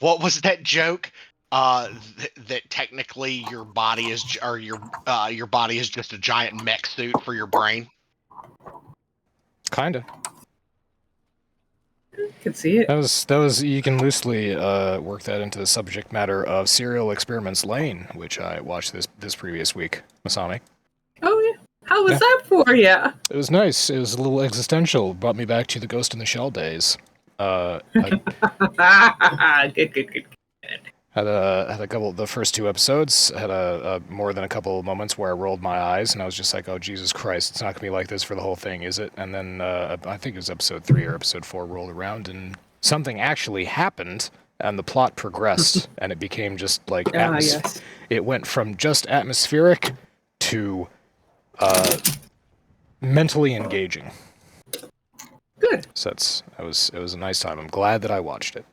what was that joke? That technically your body is your body is just a giant mech suit for your brain. Kinda. Could see it. That was. You can loosely work that into the subject matter of Serial Experiments Lane, which I watched this previous week. Masami. Oh yeah. How was that for you? It was nice. It was a little existential. Brought me back to the Ghost in the Shell days. Good. Had a couple. The first 2 episodes had a more than a couple of moments where I rolled my eyes and I was just like, "Oh Jesus Christ! It's not gonna be like this for the whole thing, is it?" And then I think it was episode 3 or episode 4 rolled around and something actually happened and the plot progressed and it became just like Yes. It went from just atmospheric to mentally engaging. Good. So it was a nice time. I'm glad that I watched it.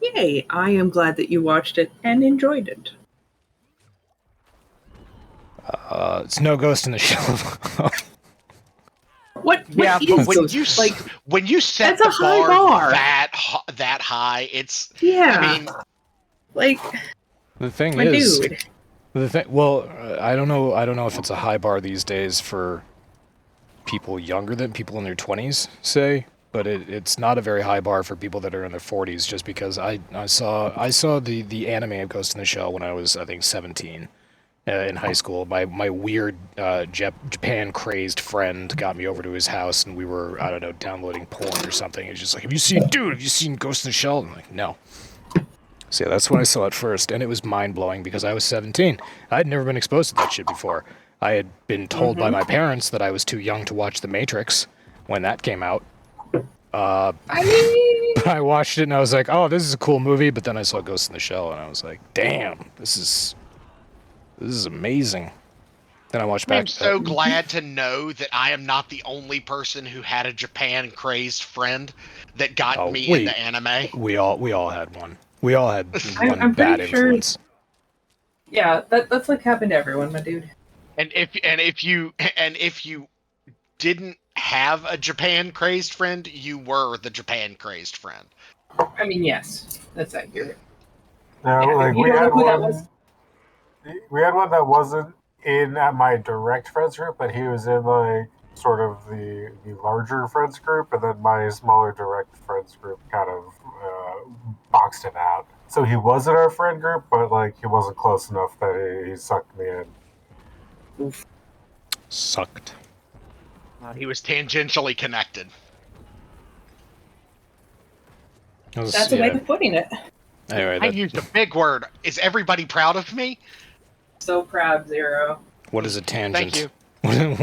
Yay! I am glad that you watched it and enjoyed it. It's no Ghost in the Shell. What Yeah, is but those, when you set that's the a high bar. that high, it's yeah. I mean, Like, The thing my is, dude. I don't know if it's a high bar these days for people younger than people in their 20s, say, but it's not a very high bar for people that are in their 40s. Just because I saw the anime of Ghost in the Shell when I was, I think, 17 in high school. My weird Japan crazed friend got me over to his house and we were, I don't know, downloading porn or something. He's just like, have you seen Ghost in the Shell? I'm like, no. So yeah, that's when I saw it first, and it was mind-blowing because I was 17. I'd never been exposed to that shit before. I had been told by my parents that I was too young to watch The Matrix when that came out. I mean, But I watched it and I was like, oh, this is a cool movie, but then I saw Ghost in the Shell and I was like, damn, this is amazing. Then I watched back. I'm so glad to know that I am not the only person who had a Japan crazed friend that got me into anime. We all had one. We all had one I'm bad pretty sure- influence. yeah, that's like happened to everyone, my dude. And if you didn't have a Japan crazed friend, you were the Japan crazed friend. I mean, yes, that's accurate. No, Yeah, like you we don't had know who that one. was? We had one that wasn't in at my direct friends group, but he was in like sort of the larger friends group, and then my smaller direct friends group kind of boxed him out. So he was in our friend group, but like he wasn't close enough that he sucked me in. Oof. Sucked. He was tangentially connected. That's a way of putting it. Anyway, I used a big word. Is everybody proud of me? So proud, Zero. what is a tangent? Thank you.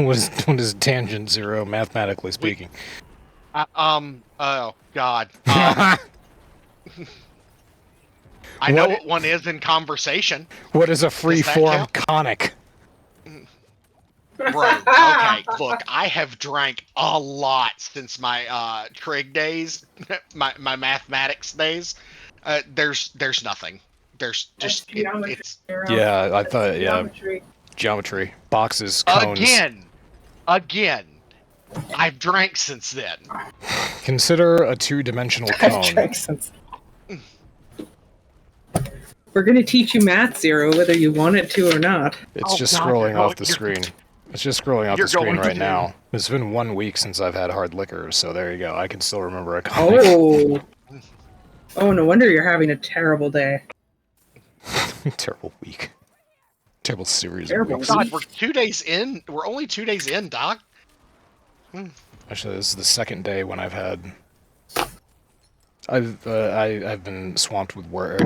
What is a tangent, Zero, mathematically speaking? Oh God. I know what one is in conversation. What is a that free-form count? conic? Bro, okay, look, I have drank a lot since my trig days, my mathematics days. There's nothing. There's just it's Yeah, I thought, yeah. Geometry. Boxes, cones. Again. I've drank since then. Consider a two-dimensional cone. We're gonna teach you math, Zero, whether you want it to or not. It's Oh, just God, scrolling you're off the going- screen. It's just scrolling off you're the screen going to right do- now. It's been 1 week since I've had hard liquor, so there you go. I can still remember a comic. Oh. Oh, no wonder you're having a terrible day. Terrible week. Terrible series Terrible of weeks. God, we're 2 days in. We're only 2 days in, Doc. Actually, this is the second day when I've had. I've been swamped with work.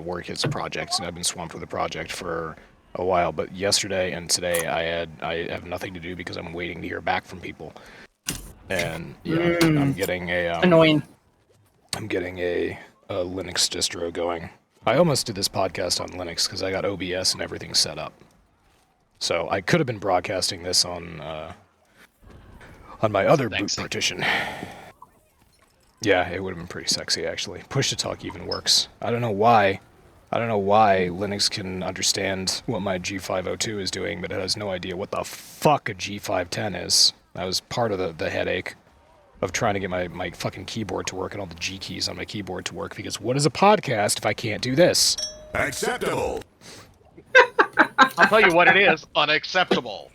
Work is projects, and I've been swamped with a project for a while. But yesterday and today, I have nothing to do because I'm waiting to hear back from people. And yeah, I'm getting a Annoying. I'm getting a Linux distro going. I almost did this podcast on Linux because I got OBS and everything set up. So I could have been broadcasting this on my other boot partition. Yeah, it would have been pretty sexy actually. Push to talk even works. I don't know why Linux can understand what my G502 is doing, but it has no idea what the fuck a G510 is. That was part of the headache of trying to get my fucking keyboard to work and all the G keys on my keyboard to work, because what is a podcast if I can't do this? Acceptable. I'll tell you what it is. Unacceptable.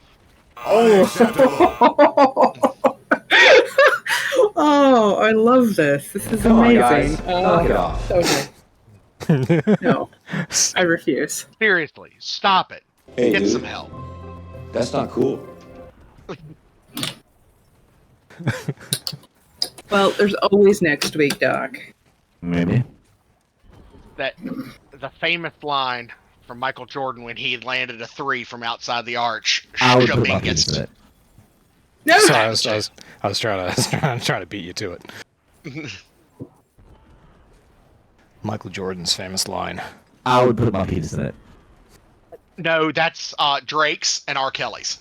Unacceptable. Oh, I love this. This is Come on, amazing. guys. Knock it off. Okay. No, I refuse. Seriously, stop it. Hey, Get dude. some help. That's not cool. Well, there's always next week, Doc. Maybe. That the famous line from Michael Jordan when he landed a 3 from outside the arch I would should put have my been penis in it. No, Sorry, I was trying to beat you to it. Michael Jordan's famous line. I would put my penis in it. No, that's Drake's and R. Kelly's.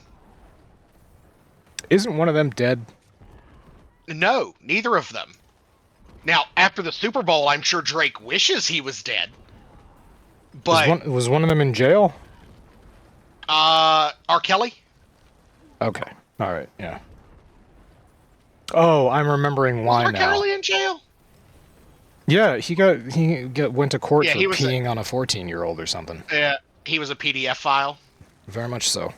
Isn't one of them dead? No, neither of them. Now, after the Super Bowl, I'm sure Drake wishes he was dead. But Was one of them in jail? R. Kelly? Okay. All right. Yeah. Oh, I'm remembering why R. now. Kelly in jail? Yeah, he went to court Yeah, for he was peeing on a 14-year-old or something. Yeah, he was a PDF file. Very much so.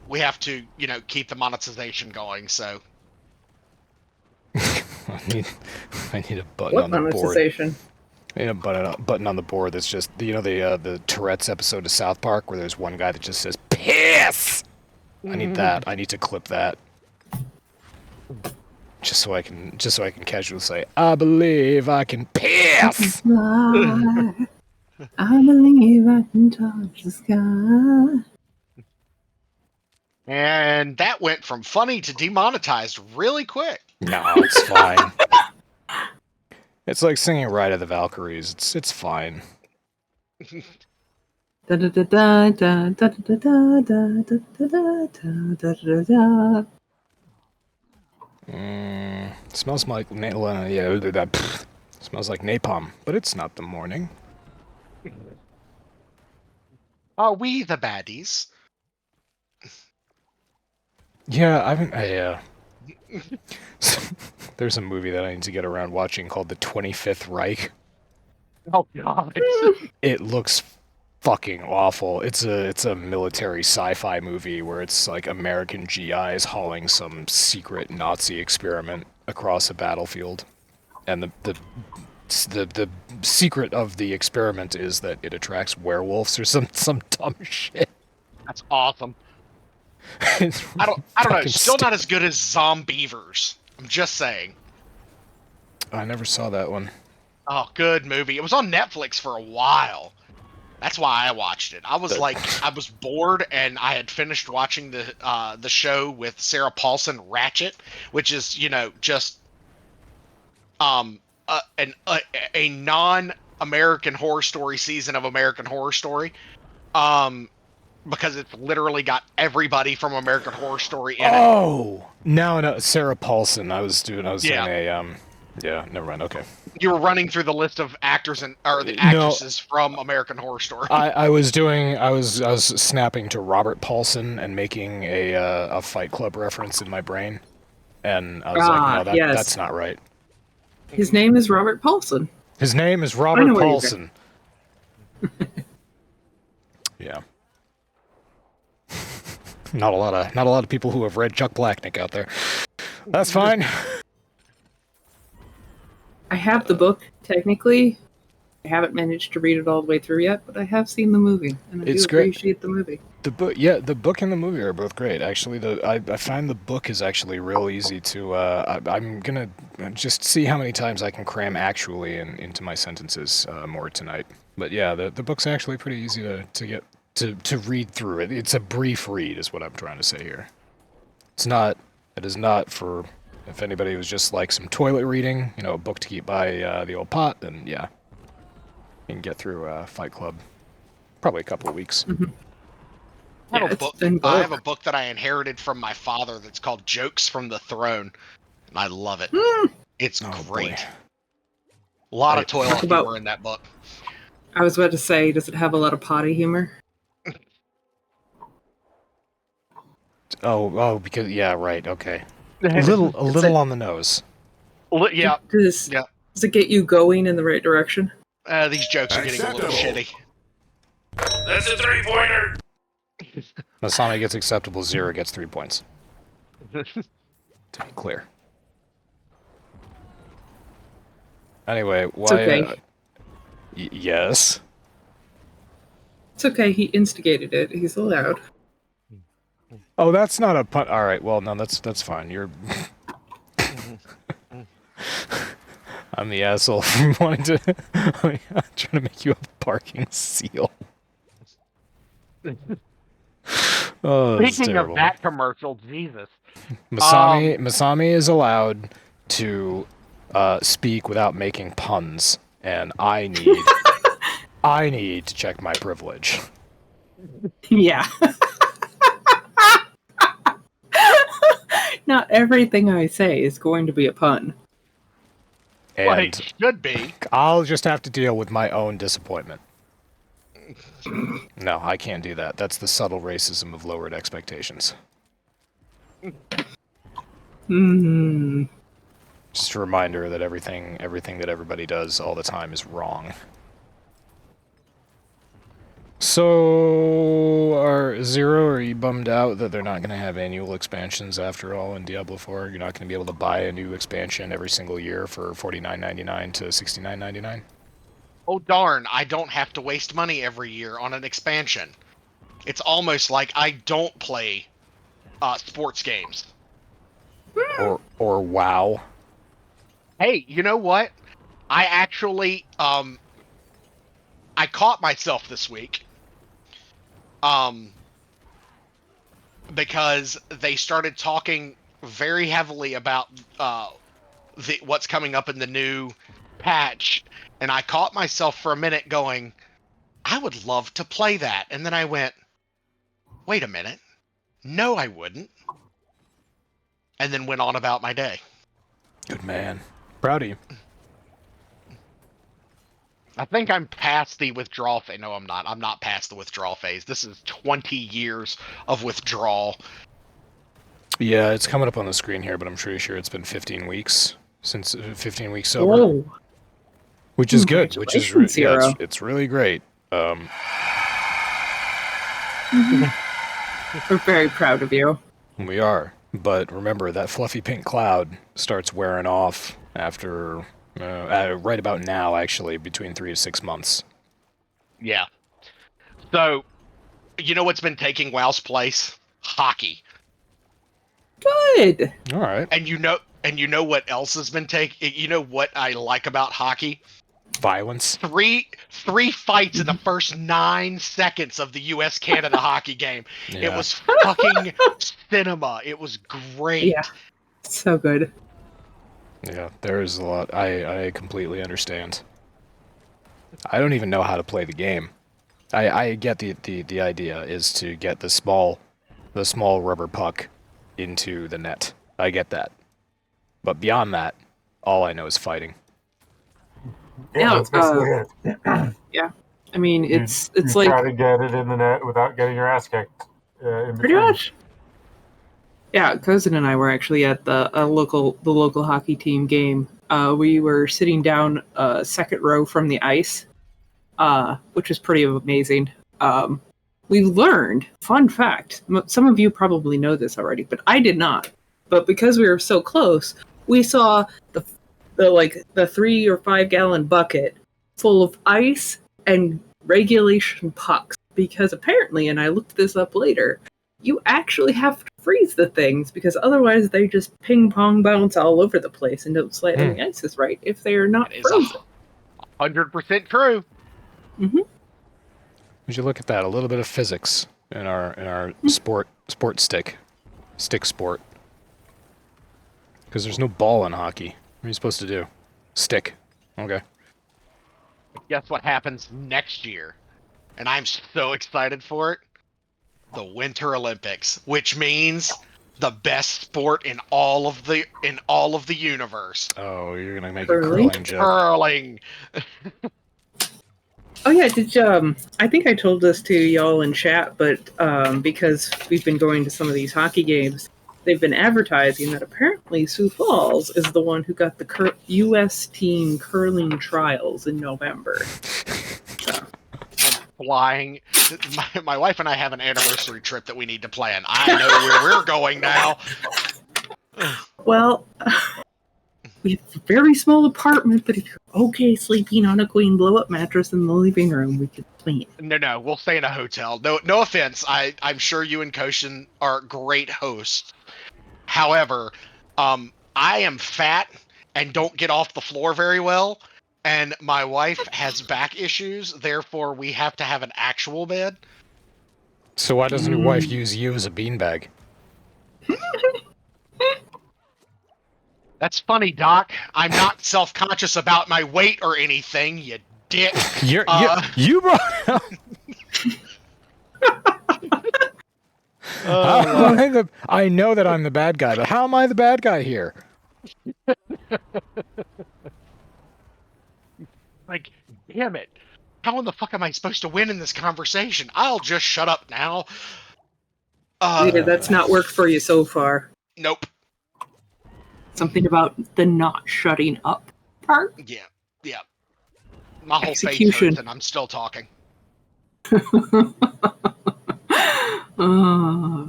We have to, keep the monetization going, so. I need a button what on the board. monetization? I need a button on the board that's just the Tourette's episode of South Park where there's one guy that just says piss. I need that. I need to clip that. Just so I can casually say, I believe I can piss. I believe I can touch the sky. And that went from funny to demonetized really quick. No, it's fine. It's like singing Ride of the Valkyries. It's fine. Da da da da da da da da da da da da da da. Smells like smells like napalm, but it's not the morning. Are we the baddies? Yeah, there's a movie that I need to get around watching called The 25th Reich. Oh god. It looks fucking awful. It's a military sci-fi movie where it's like American GIs hauling some secret Nazi experiment across a battlefield, and the secret of the experiment is that it attracts werewolves or some dumb shit. That's awesome. It's I don't know. fucking It's still not as good as Zombievers. I'm just saying. I never saw that one. Oh, good movie. It was on Netflix for a while. That's why I watched it. I was bored, and I had finished watching the show with Sarah Paulson, Ratchet, which is just a non-American Horror Story season of American Horror Story, because it's literally got everybody from American Horror Story in it. Oh, no, Sarah Paulson. I was doing Yeah. Yeah, never mind. Okay. You were running through the list of actors or the actresses from American Horror Story. I was snapping to Robert Paulson and making a Fight Club reference in my brain, and I was like, no, yes. that's not right. His name is Robert Paulson. His name is I know Robert where you're Paulson. Yeah. Not a lot of people who have read Chuck Blacknick out there. That's fine. I have the book, technically. I haven't managed to read it all the way through yet, but I have seen the movie, and I It's do great. appreciate the movie. The book and the movie are both great. Actually, I find the book is actually real easy to. I'm gonna just see how many times I can cram actually into my sentences more tonight. But yeah, the book's actually pretty easy to get to read through. It's a brief read, is what I'm trying to say here. It is not for if anybody was just like some toilet reading, a book to keep by the old pot. Then yeah, you can get through Fight Club. Probably a couple of weeks. Mm-hmm. I have Yeah, a book. it's been I good. have a book that I inherited from my father that's called Jokes from the Throne, and I love it. It's Oh, great. boy. A lot of Talk toilet about- humor in that book. I was about to say, does it have a lot of potty humor? Oh, because yeah, right, okay. A little on the nose. Yeah. Does it get you going in the right direction? These jokes are getting a little Acceptable. shitty. That's a 3-pointer. Masami gets acceptable, 0 gets 3 points. To be clear. Anyway, why? It's okay. Yes. It's okay. He instigated it. He's allowed. Oh, that's not a pun. All right. Well, no, that's fine. You're. I'm the asshole for wanting to. I'm trying to make you a parking seal. Oh, that's Speaking terrible. of that commercial, Jesus. Masami is allowed to speak without making puns, and I need to check my privilege. Yeah. Not everything I say is going to be a pun. Well, And it should be. I'll just have to deal with my own disappointment. No, I can't do that. That's the subtle racism of lowered expectations. Hmm. Just a reminder that everything that everybody does all the time is wrong. So, are you bummed out that they're not going to have annual expansions after all in Diablo 4? You're not going to be able to buy a new expansion every single year for $49.99 to $69.99? Oh darn, I don't have to waste money every year on an expansion. It's almost like I don't play sports games. Or WoW? Hey, you know what? I actually I caught myself this week. Because they started talking very heavily about what's coming up in the new patch, and I caught myself for a minute going, I would love to play that. And then I went, wait a minute. No, I wouldn't. And then went on about my day. Good man. Proud of you. I think I'm past the withdrawal phase. No, I'm not. I'm not past the withdrawal phase. This is 20 years of withdrawal. Yeah, it's coming up on the screen here, but I'm pretty sure it's been 15 weeks since 15 weeks sober. Whoa. Which is good. Which is Zero. it's really great. We're very proud of you. We are, but remember that fluffy pink cloud starts wearing off after right about now, actually, between 3 to 6 months. Yeah. So, you know what's been taking WoW's place? Hockey. Good. All right. And you know what else has been taking? You know what I like about hockey? Violence. Three fights in the first 9 seconds of the U.S.-Canada hockey game. Yeah. It was fucking cinema. It was great. Yeah. So good. Yeah, there is a lot. I completely understand. I don't even know how to play the game. I get the idea is to get the small rubber puck into the net. I get that. But beyond that, all I know is fighting. Yeah, Yeah, that's basically it. Yeah. I mean, it's you like try to get it in the net without getting your ass kicked. In pretty between. much. Yeah, Cousin and I were actually at the local hockey team game. We were sitting down second row from the ice, which was pretty amazing. We learned, fun fact, some of you probably know this already, but I did not. But because we were so close, we saw the 3 or 5 gallon bucket full of ice and regulation pucks. Because apparently, and I looked this up later, you actually have to freeze the things because otherwise they just ping pong bounce all over the place and don't slide on the ice is right if they are not frozen. 100% true. Mm-hmm. We should look at that. A little bit of physics in our sport stick sport. Because there's no ball in hockey. What are you supposed to do? Stick. Okay. Guess what happens next year? And I'm so excited for it. The Winter Olympics, which means the best sport in all of the universe. Oh, you're gonna make Curling? a curling joke. Curling. Oh yeah, did you, I think I told this to y'all in chat, but because we've been going to some of these hockey games, they've been advertising that apparently Sioux Falls is the one who got the U.S. team curling trials in November. So. Flying. My wife and I have an anniversary trip that we need to plan. I know where we're going now. Well, we have a very small apartment, but if you're okay sleeping on a queen blow-up mattress in the living room, we could plan. No, we'll stay in a hotel. No offense. I'm sure you and Koshin are great hosts. However, I am fat and don't get off the floor very well, and my wife has back issues. Therefore, we have to have an actual bed. So why doesn't your wife use you as a beanbag? That's funny, Doc. I'm not self-conscious about my weight or anything, you dick. You brought it up. I know that I'm the bad guy, but how am I the bad guy here? Like, damn it. How in the fuck am I supposed to win in this conversation? I'll just shut up now. Yeah, that's not worked for you so far. Nope. Something about the not shutting up part? Yeah. My whole Execution. face hurts and I'm still talking.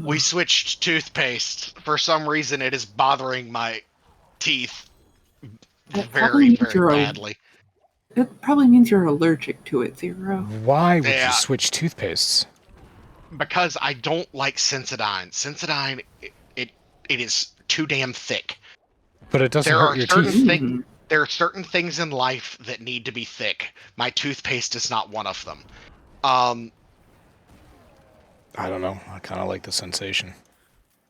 We switched toothpaste. For some reason, it is bothering my teeth very, very badly. It probably means you're allergic to it, Zero. Why would you switch toothpastes? Because I don't like Sensodyne. Sensodyne, it is too damn thick. But it doesn't hurt your teeth. There are certain things in life that need to be thick. My toothpaste is not one of them. I don't know. I kind of like the sensation.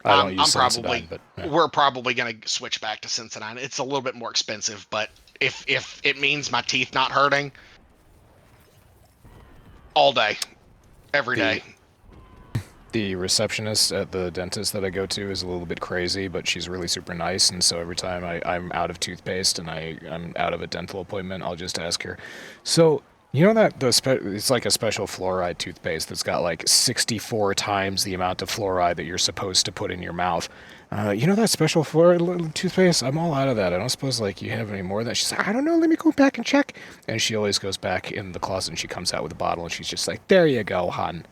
I don't use Sensodyne, but yeah. We're probably going to switch back to Sensodyne. It's a little bit more expensive, but if it means my teeth not hurting, all day, every day. The receptionist at the dentist that I go to is a little bit crazy, but she's really super nice, and so every time I'm out of toothpaste and I'm out of a dental appointment, I'll just ask her, so, you know that it's like a special fluoride toothpaste that's got like 64 times the amount of fluoride that you're supposed to put in your mouth. You know that special fluoride toothpaste? I'm all out of that. I don't suppose like you have any more of that. She's like, I don't know, let me go back and check. And she always goes back in the closet and she comes out with a bottle and she's just like, there you go, hon.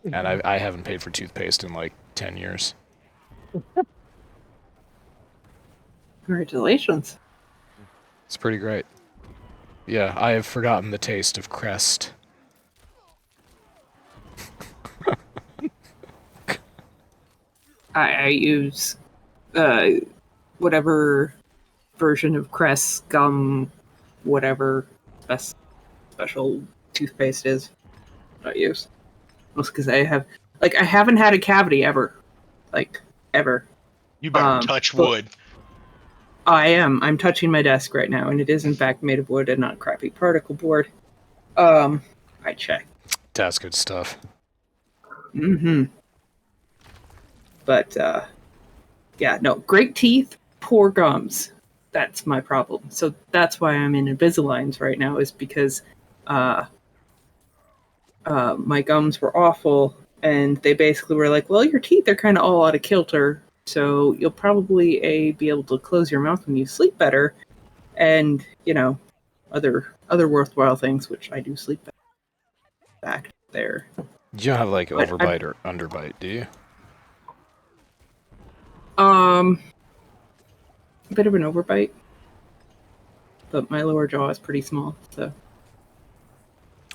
And I haven't paid for toothpaste in like 10 years. Congratulations. It's pretty great. Yeah, I have forgotten the taste of Crest. I use whatever version of Crest gum, whatever special toothpaste is. I use. Most because I haven't had a cavity ever, ever. You better touch wood. I'm touching my desk right now, and it is in fact made of wood and not crappy particle board. I checked. That's good stuff. But yeah, no, great teeth, poor gums. That's my problem. So that's why I'm in Invisaligns right now, is because my gums were awful, and they basically were like, well, your teeth are kind of all out of kilter, so you'll probably be able to close your mouth when you sleep better, and, you know, other worthwhile things, which I do sleep back there. You don't have, like, overbite or underbite, do you? A bit of an overbite, but my lower jaw is pretty small, so...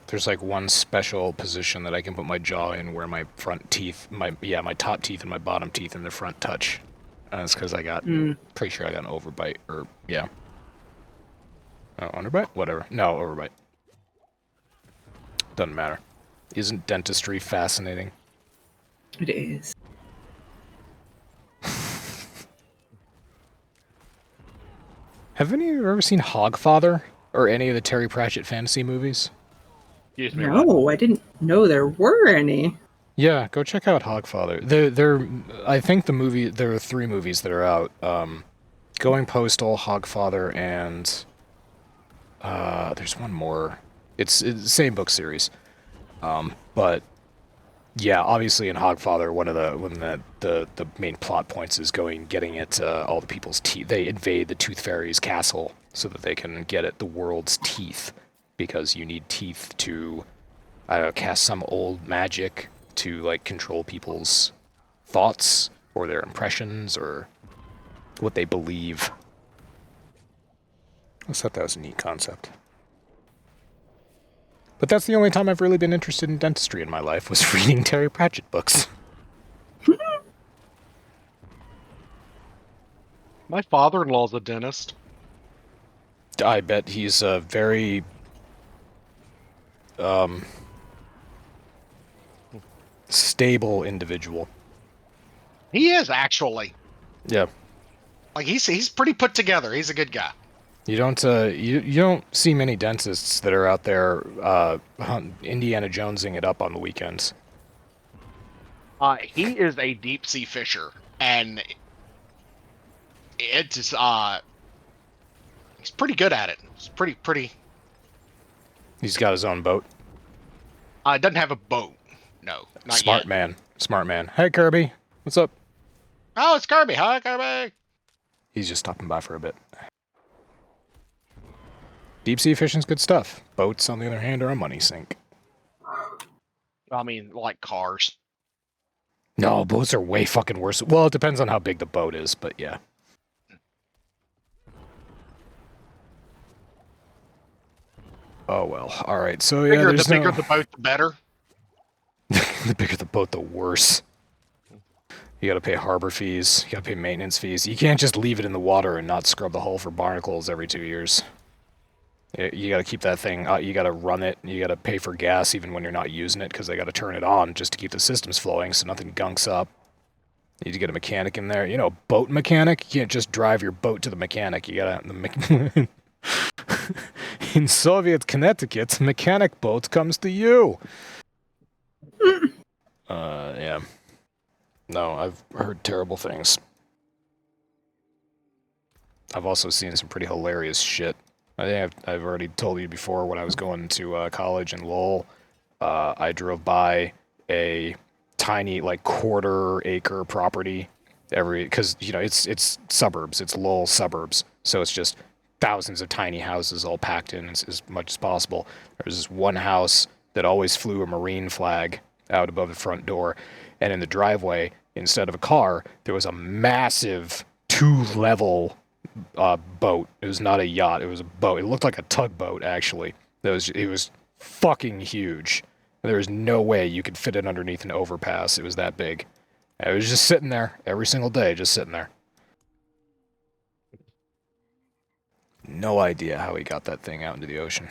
There's like one special position that I can put my jaw in where my front teeth, my top teeth and my bottom teeth in the front touch. It's because I got, pretty sure I got an overbite, or, yeah. Oh, underbite? Whatever. No, overbite. Doesn't matter. Isn't dentistry fascinating? It is. Have any of you ever seen Hogfather? Or any of the Terry Pratchett fantasy movies? Excuse me. No, I didn't know there were any. Yeah, go check out Hogfather. I think there are 3 movies that are out. Going Postal, Hogfather, and there's one more. It's the same book series. But Yeah, obviously in Hogfather, one of the main plot points is getting at all the people's teeth. They invade the Tooth Fairy's castle so that they can get at the world's teeth, because you need teeth to, I don't know, cast some old magic to like control people's thoughts or their impressions or what they believe. I thought that was a neat concept. But that's the only time I've really been interested in dentistry in my life, was reading Terry Pratchett books. My father-in-law's a dentist. I bet he's a very stable individual. He is, actually. Yeah. Like, he's pretty put together. He's a good guy. You don't you don't see many dentists that are out there Indiana Jonesing it up on the weekends. He is a deep sea fisher, and it's he's pretty good at it. It's pretty. He's got his own boat. Doesn't have a boat. No, not Smart yet. man. Smart man. Hey, Kirby. What's up? Oh, it's Kirby. Hi, Kirby. He's just stopping by for a bit. Deep sea fishing's good stuff. Boats, on the other hand, are a money sink. I mean, like cars. No, boats are way fucking worse. Well, it depends on how big the boat is, but yeah. Oh well. All right. So yeah, The bigger the boat, the better. The bigger the boat, the worse. You gotta pay harbor fees. You gotta pay maintenance fees. You can't just leave it in the water and not scrub the hull for barnacles every 2 years. You gotta keep that thing. You gotta run it. You gotta pay for gas even when you're not using it, because they gotta turn it on just to keep the systems flowing so nothing gunks up. You need to get a mechanic in there. You know, boat mechanic. You can't just drive your boat to the mechanic. You gotta. In Soviet Connecticut, mechanic boat comes to you. Yeah. No, I've heard terrible things. I've also seen some pretty hilarious shit. I think I've already told you before, when I was going to college in Lowell, I drove by a tiny, like, quarter-acre property because, you know, it's suburbs. It's Lowell suburbs. So it's just thousands of tiny houses all packed in as much as possible. There's this one house that always flew a Marine flag out above the front door, and in the driveway, instead of a car, there was a massive 2-level boat. It was not a yacht, it was a boat. It looked like a tugboat, actually. It was fucking huge. There was no way you could fit it underneath an overpass. It was that big. It was just sitting there every single day, just sitting there. No idea how he got that thing out into the ocean.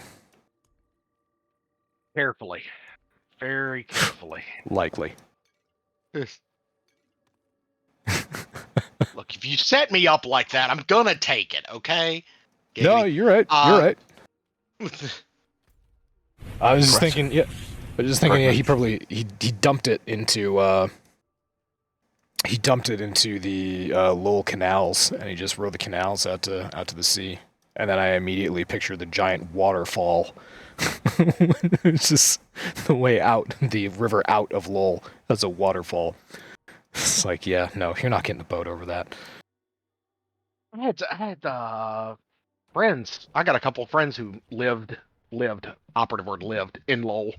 Carefully. Very carefully. Likely. Look, if you set me up like that, I'm gonna take it, okay? No, you're right. You're right. I was just thinking, yeah. I was just thinking, yeah, he dumped it into the Lowell canals, and he just rode the canals out to the sea. And then I immediately pictured the giant waterfall. It's just the way out, the river out of Lowell as a waterfall. It's like, yeah, no, you're not getting a boat over that. I had friends. I got a couple of friends who lived, operative word, lived in Lowell.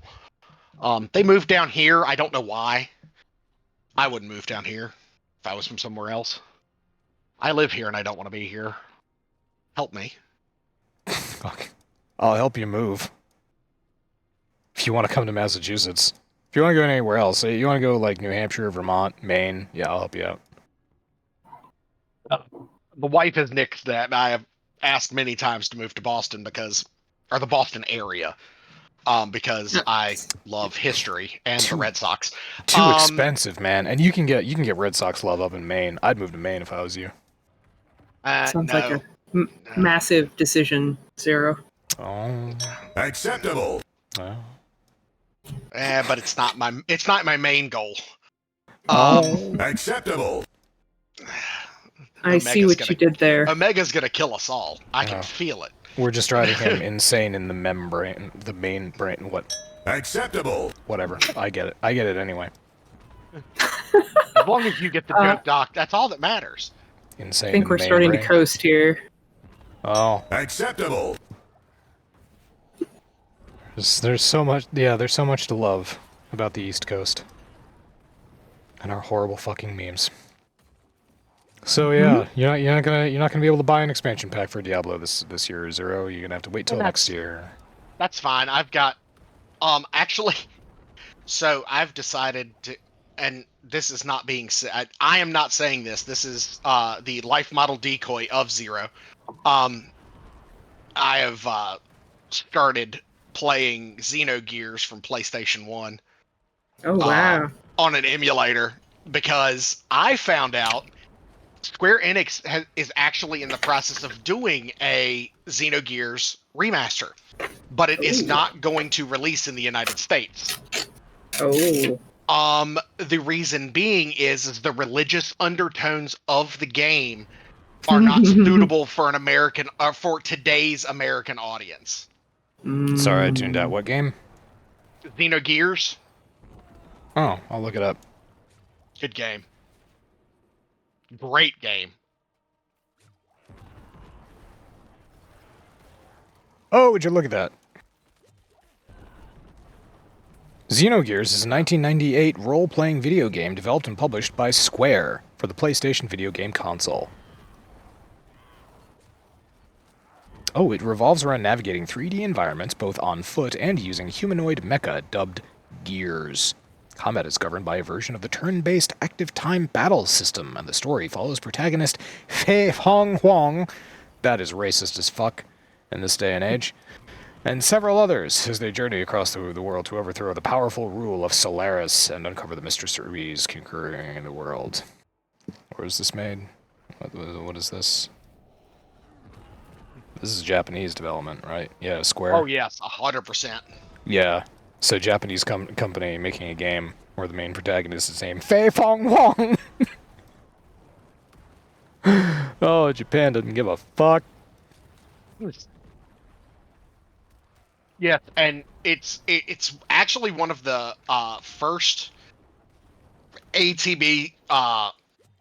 They moved down here. I don't know why. I wouldn't move down here if I was from somewhere else. I live here and I don't want to be here. Help me. Fuck. I'll help you move. If you want to come to Massachusetts. If you want to go anywhere else, say you want to go like New Hampshire, Vermont, Maine, yeah, I'll help you out. The wife has nixed that, and I have asked many times to move to Boston or the Boston area, because I love history and the Red Sox. Too expensive, man. And you can get Red Sox love up in Maine. I'd move to Maine if I was you. Sounds like a massive decision, Zero. Oh. Acceptable. Oh. But it's not my main goal. Acceptable. I see what you did there. Omega's gonna kill us all. I can feel it. We're just driving him insane in the membrane, the main brain. What? Acceptable. Whatever. I get it. I get it anyway. As long as you get the joke, Doc, that's all that matters. Insane. I think in we're the main starting brain. to coast here. Oh. Acceptable. There's so much. Yeah, there's so much to love about the East Coast. And our horrible fucking memes. So yeah, you're not gonna be able to buy an expansion pack for Diablo this year, Zero. You're gonna have to wait till next year. That's fine. I've got actually, so I've decided to, and this is not being said. I am not saying this. This is the life model decoy of Zero. I have started playing Xenogears from PlayStation 1 Oh wow. on an emulator because I found out Square Enix is actually in the process of doing a Xenogears remaster, but it is not going to release in the United States. Oh. The reason being is the religious undertones of the game are not suitable for an American for today's American audience. Sorry, I tuned out. What game? Xenogears, Oh, I'll look it up. good game. Great game. Oh, would you look at that? Xenogears is a 1998 role-playing video game developed and published by Square for the PlayStation video game console. Oh, it revolves around navigating 3D environments both on foot and using humanoid mecha dubbed Gears. Combat is governed by a version of the turn-based active time battle system, and the story follows protagonist Fei Hong Huang, that is racist as fuck in this day and age, and several others as they journey across the world to overthrow the powerful rule of Solaris and uncover the mysteries conquering the world. Where is this made? What is this? This is Japanese development, right? Yeah, Square. Oh yes, 100%. Yeah. So Japanese company making a game where the main protagonist is named Fei Fong Wong. Oh, Japan doesn't give a fuck. Yes, and it's actually one of the first ATB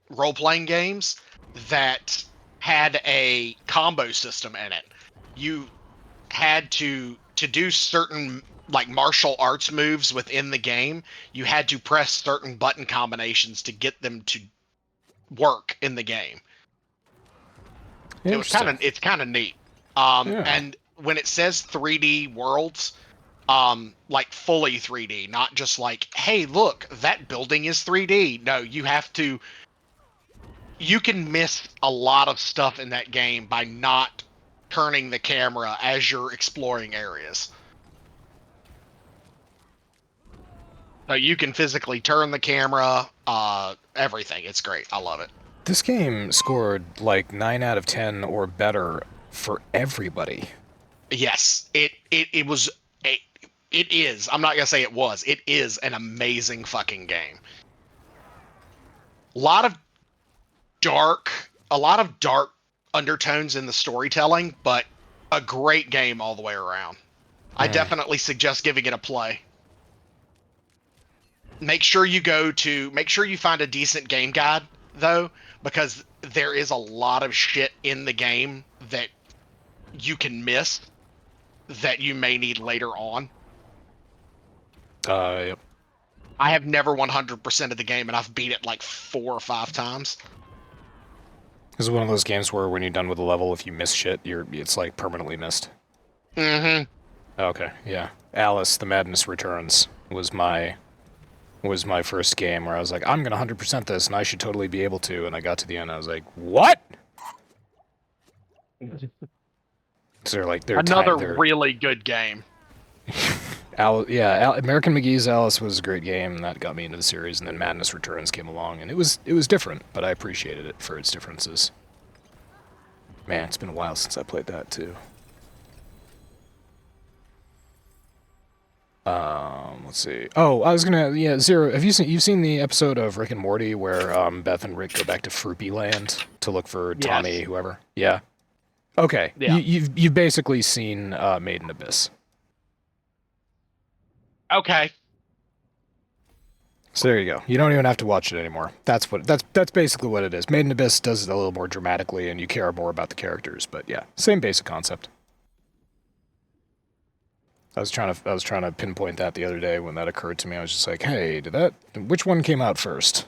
role-playing games that had a combo system in it. You had to do certain like martial arts moves within the game. You had to press certain button combinations to get them to work in the game. It's kind of neat. Yeah. And when it says 3D worlds, like fully 3D, not just like, hey, look, that building is 3D. No, you can miss a lot of stuff in that game by not turning the camera as you're exploring areas. So you can physically turn the camera, everything. It's great. I love it. This game scored like 9 out of 10 or better for everybody. Yes, it is. I'm not gonna say it was. It is an amazing fucking game. A lot of dark undertones in the storytelling, but a great game all the way around. I definitely suggest giving it a play. Make sure you find a decent game guide though, because there is a lot of shit in the game that you can miss that you may need later on. Yep. I have never 100% of the game, and I've beat it like 4 or 5 times. This is one of those games where when you're done with a level, if you miss shit, it's like permanently missed. Mm-hmm. Okay, yeah. Alice, The Madness Returns was my first game where I was like, I'm gonna 100% this, and I should totally be able to. And I got to the end, I was like, what? So they're Another really good game. American McGee's Alice was a great game, and that got me into the series. And then Madness Returns came along, and it was different, but I appreciated it for its differences. Man, it's been a while since I played that too. Let's see. Oh, I was gonna Zero. Have you've seen the episode of Rick and Morty where Beth and Rick go back to Fruity Land to look for Tommy, whoever? Yeah. Okay. Yeah. You've basically seen Made in Abyss. Okay. So there you go. You don't even have to watch it anymore. That's basically what it is. Made in Abyss does it a little more dramatically, and you care more about the characters. But yeah, same basic concept. I was trying to pinpoint that the other day when that occurred to me. I was just like, hey, which one came out first?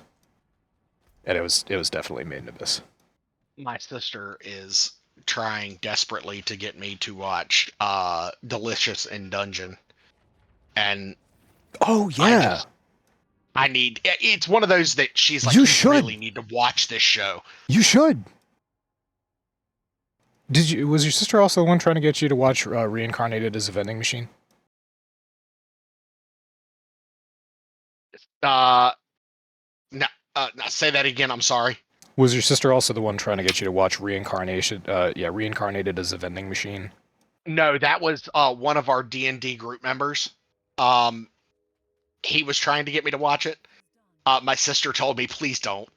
And it was definitely Made in Abyss. My sister is trying desperately to get me to watch Delicious in Dungeon, and Oh yeah. it's one of those that she's like, You you should. really need to watch this show. You should. Was your sister also the one trying to get you to watch Reincarnated as a Vending Machine? No, say that again. I'm sorry. Was your sister also the one trying to get you to watch Reincarnated as a Vending Machine? No, that was one of our D&D group members. He was trying to get me to watch it. My sister told me, please don't.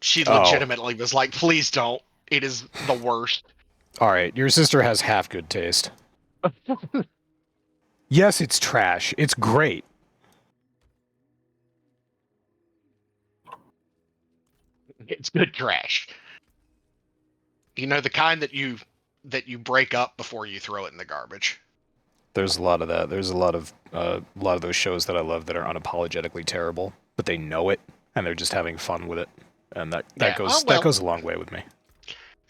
She legitimately was like, please don't. It is the worst. All right, your sister has half good taste. Yes, it's trash. It's great. It's good trash. You know, the kind that you break up before you throw it in the garbage. There's a lot of that. There's a lot of those shows that I love that are unapologetically terrible, but they know it and they're just having fun with it, and that goes a long way with me.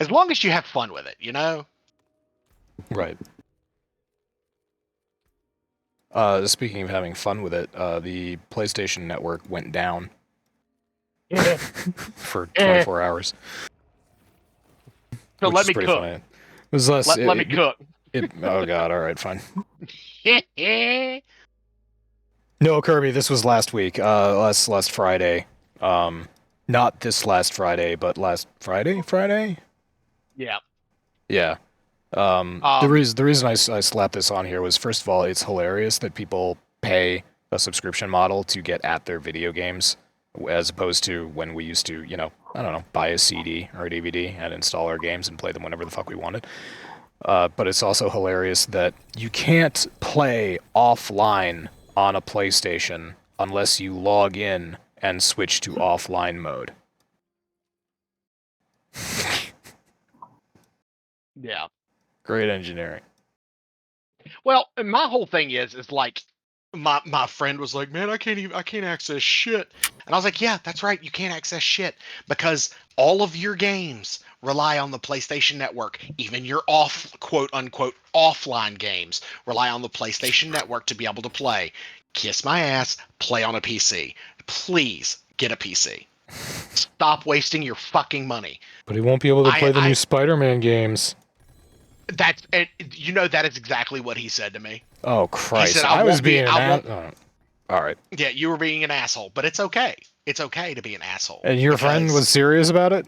As long as you have fun with it, you know. Right. Speaking of having fun with it, the PlayStation Network went down for 24 hours. So let is me pretty cook. funny. It was less. Let me cook. Oh god! All right, fine. No, Kirby. This was last week. Last Friday. Not this last Friday, but last Friday. Friday. Yeah. Yeah. The reason I slapped this on here was, first of all, it's hilarious that people pay a subscription model to get at their video games, as opposed to when we used to, I don't know, buy a CD or a DVD and install our games and play them whenever the fuck we wanted. But it's also hilarious that you can't play offline on a PlayStation unless you log in and switch to offline mode. Yeah. Great engineering. Well, my whole thing is like, my friend was like, man, I can't access shit. And I was like, yeah, that's right. You can't access shit because all of your games rely on the PlayStation Network. Even your quote unquote offline games rely on the PlayStation Network to be able to play. Kiss my ass, play on a PC. Please get a PC. Stop wasting your fucking money. But he won't be able to play the new Spider-Man games. That is exactly what he said to me. Oh Christ! He said, I was being all right. Yeah, you were being an asshole, but it's okay. It's okay to be an asshole. And your friend was serious about it?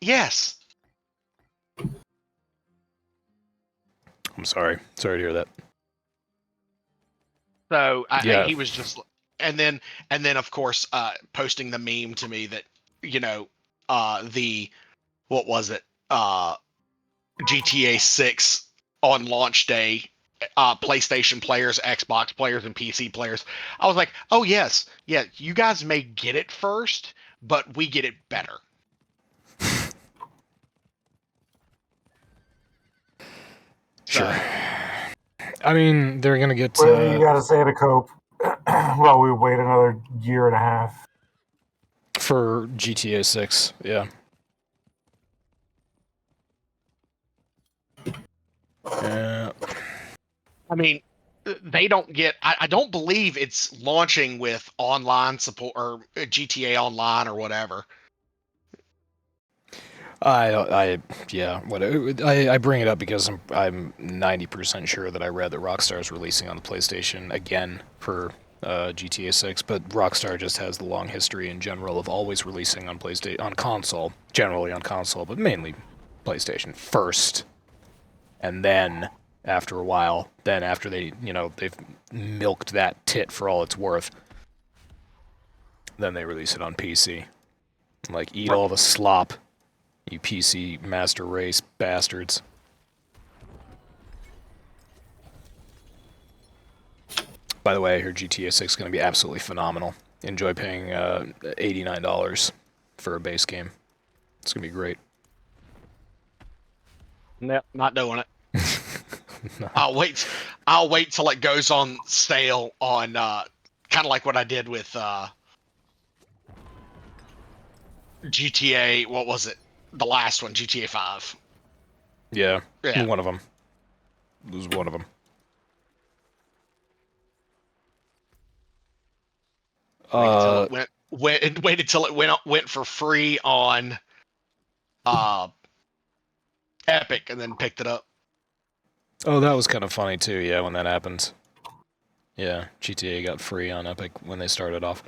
Yes. I'm sorry. Sorry to hear that. So he was just, and then of course posting the meme to me that what was it? GTA 6 on launch day, PlayStation players, Xbox players, and PC players. I was like, oh yes, yeah, you guys may get it first, but we get it better. Sure. I mean, they're gonna get. You gotta say to cope. Well, we wait another year and a half for GTA 6. Yeah. Yeah. I mean, they don't get. I don't believe it's launching with online support or GTA Online or whatever. I bring it up because I'm 90% sure that I read that Rockstar is releasing on the PlayStation again for GTA 6, but Rockstar just has the long history in general of always releasing on PlayStation, on console, generally on console, but mainly PlayStation first, and then after a while, then after they've milked that tit for all it's worth, then they release it on PC. Like, eat all the slop. You PC master race bastards. By the way, I heard GTA 6 is going to be absolutely phenomenal. Enjoy paying $89 for a base game. It's going to be great. Nope, not doing it. I'll wait till it goes on sale on kind of like what I did with GTA. What was it? The last one, GTA 5. Yeah, Yeah. one of them. It was one of them. Waited till it went for free on Epic, and then picked it up. Oh, that was kind of funny too, yeah, when that happened. Yeah, GTA got free on Epic when they started off.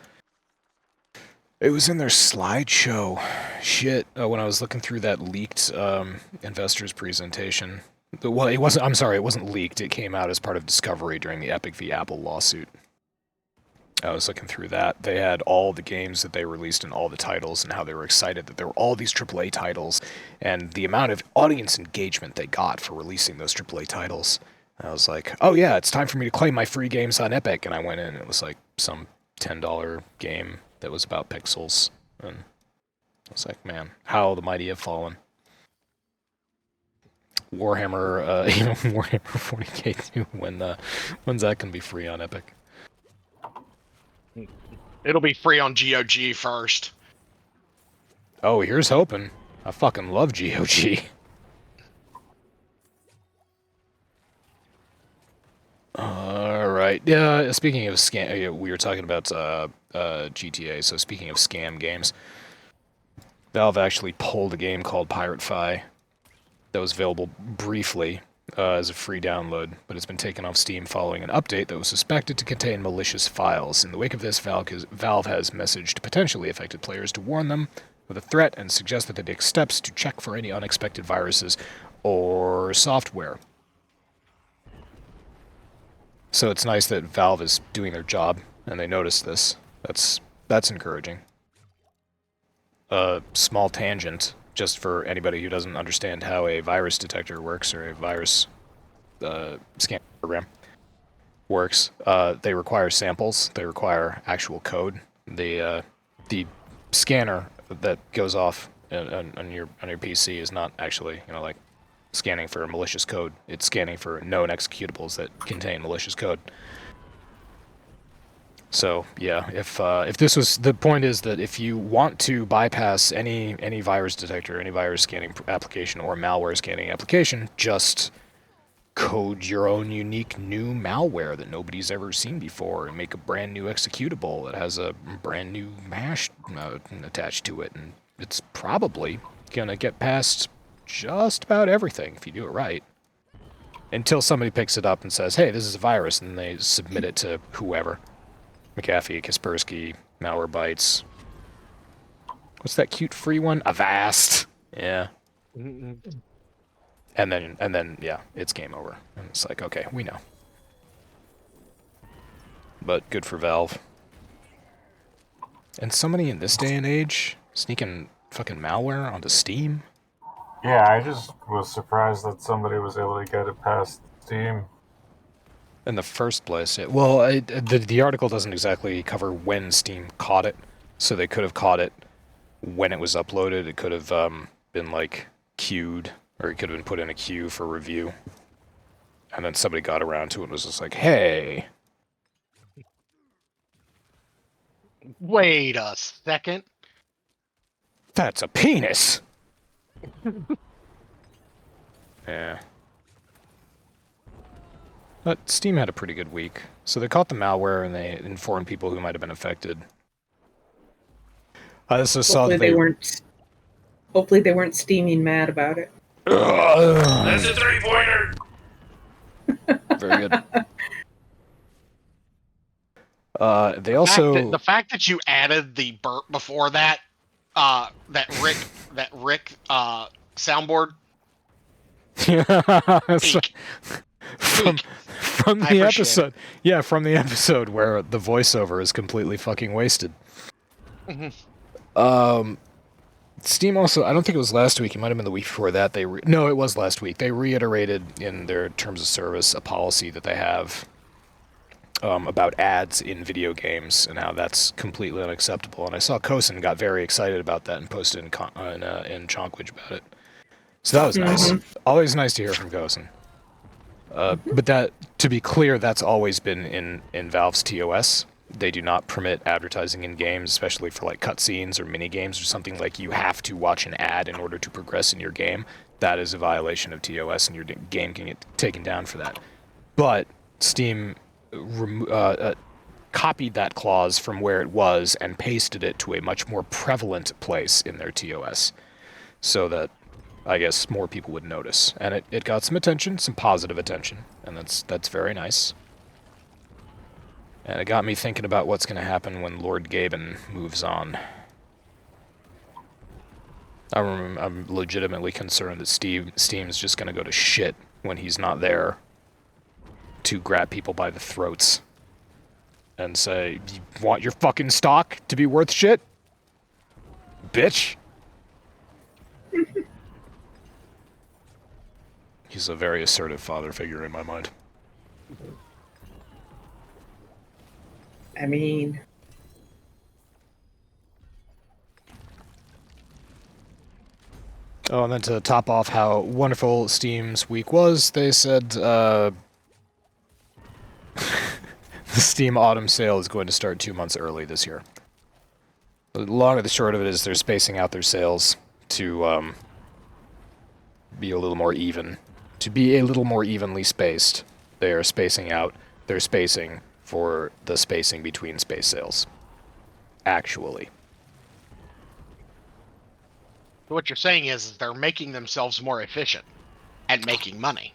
It was in their slideshow. Shit, when I was looking through that leaked investors presentation. Well, it wasn't, I'm sorry, it wasn't leaked. It came out as part of Discovery during the Epic v. Apple lawsuit. I was looking through that. They had all the games that they released and all the titles and how they were excited that there were all these AAA titles and the amount of audience engagement they got for releasing those AAA titles. I was like, oh yeah, it's time for me to claim my free games on Epic. And I went in and it was like some $10 game that was about pixels. And I was like, man, how the mighty have fallen. Warhammer, Warhammer 40k 2, when's that going to be free on Epic? It'll be free on GOG first. Oh, here's hoping. I fucking love GOG. Alright, yeah, speaking of scam, we were talking about GTA, so speaking of scam games, Valve actually pulled a game called Pirate Fi that was available briefly as a free download, but it's been taken off Steam following an update that was suspected to contain malicious files. In the wake of this, Valve has messaged potentially affected players to warn them of the threat and suggest that they take steps to check for any unexpected viruses or software. So it's nice that Valve is doing their job, and they noticed this. That's encouraging. Small tangent, just for anybody who doesn't understand how a virus detector works, or a virus scan program works. They require samples. They require actual code. The scanner that goes off on your PC is not actually, like, scanning for malicious code. It's scanning for known executables that contain malicious code. So yeah, if this was, the point is that if you want to bypass any virus detector, any virus scanning application or malware scanning application, just code your own unique new malware that nobody's ever seen before and make a brand new executable that has a brand new hash attached to it, and it's probably gonna get past just about everything if you do it right. Until somebody picks it up and says, hey, this is a virus, and they submit it to whoever. McAfee, Kaspersky, Malwarebytes. What's that cute free one? Avast. Yeah. And then yeah, it's game over. And it's like, okay, we know. But good for Valve. And somebody in this day and age sneaking fucking malware onto Steam? Yeah, I just was surprised that somebody was able to get it past Steam. In the first place, yeah. Well, the article doesn't exactly cover when Steam caught it, so they could have caught it when it was uploaded. It could have been, like, queued, or it could have been put in a queue for review. And then somebody got around to it and was just like, hey. Wait a second. That's a penis! Yeah. But Steam had a pretty good week. So they caught the malware and they informed people who might have been affected. I also saw that Hopefully they weren't steaming mad about it. That's a 3-pointer! Very good. They also... The fact that you added the burp before that, that Rick soundboard. From the episode. Yeah, from the episode where the voiceover is completely fucking wasted. Steam also, I don't think it was last week, it might have been the week before that, no, it was last week. They reiterated in their terms of service a policy that they have about ads in video games and how that's completely unacceptable. And I saw Kosen got very excited about that and posted in Chonkwij about it. So that was nice. Always nice to hear from Kosen. But that, to be clear, that's always been in Valve's TOS. They do not permit advertising in games, especially for like cutscenes or mini games or something like you have to watch an ad in order to progress in your game. That is a violation of TOS, and your game can get taken down for that. But Steam copied that clause from where it was and pasted it to a much more prevalent place in their TOS, so that I guess more people would notice. And it got some attention, some positive attention, and that's very nice. And it got me thinking about what's going to happen when Lord Gaben moves on. I'm legitimately concerned that Steam's just going to go to shit when he's not there to grab people by the throats and say, "You want your fucking stock to be worth shit? Bitch!" He's a very assertive father figure in my mind. I mean... Oh, and then to top off how wonderful Steam's week was, they said, the Steam Autumn sale is going to start 2 months early this year. The long or the short of it is they're spacing out their sales to be a little more even. To be a little more evenly spaced, they are spacing out their spacing for the spacing between space sales. Actually. What you're saying is they're making themselves more efficient at making money.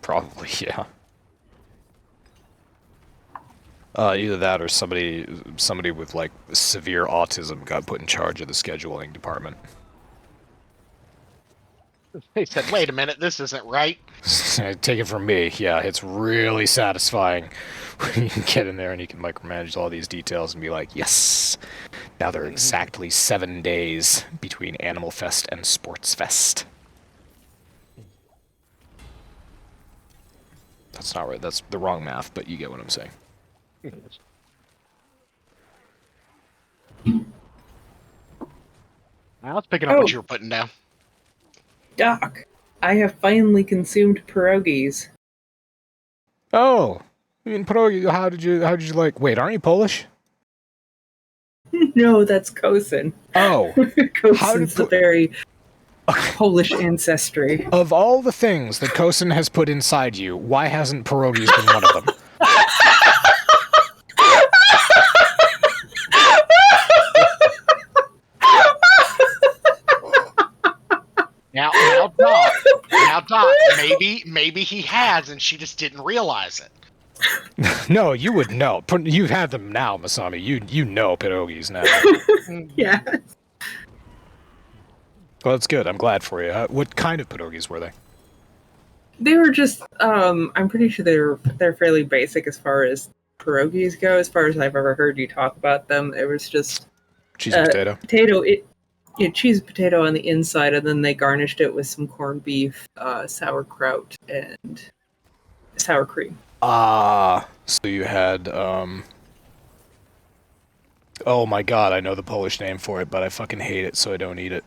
Probably, yeah. Either that or somebody with like severe autism got put in charge of the scheduling department. They said, "Wait a minute, this isn't right." Take it from me, yeah, it's really satisfying when you can get in there and you can micromanage all these details and be like, yes, now there are exactly 7 days between Animal Fest and Sports Fest. That's not right, that's the wrong math, but you get what I'm saying. I was picking up what you were putting down. Doc, I have finally consumed pierogies. Oh, I mean, pierogi, how did you like, wait, aren't you Polish? No, that's Kosen. Oh. Kosen's a very Polish ancestry. Of all the things that Kosen has put inside you, why hasn't pierogies been one of them? Now, Doc, maybe he has, and she just didn't realize it. No, you would know. You've had them now, Masami. You know pierogies now. Yeah. Well, that's good. I'm glad for you. What kind of pierogies were they? They were just, I'm pretty sure they're fairly basic as far as pierogies go, as far as I've ever heard you talk about them. It was just... Cheese and potato? Cheese and potato on the inside, and then they garnished it with some corned beef, sauerkraut, and sour cream. Ah, so you had, oh my god, I know the Polish name for it, but I fucking hate it, so I don't eat it.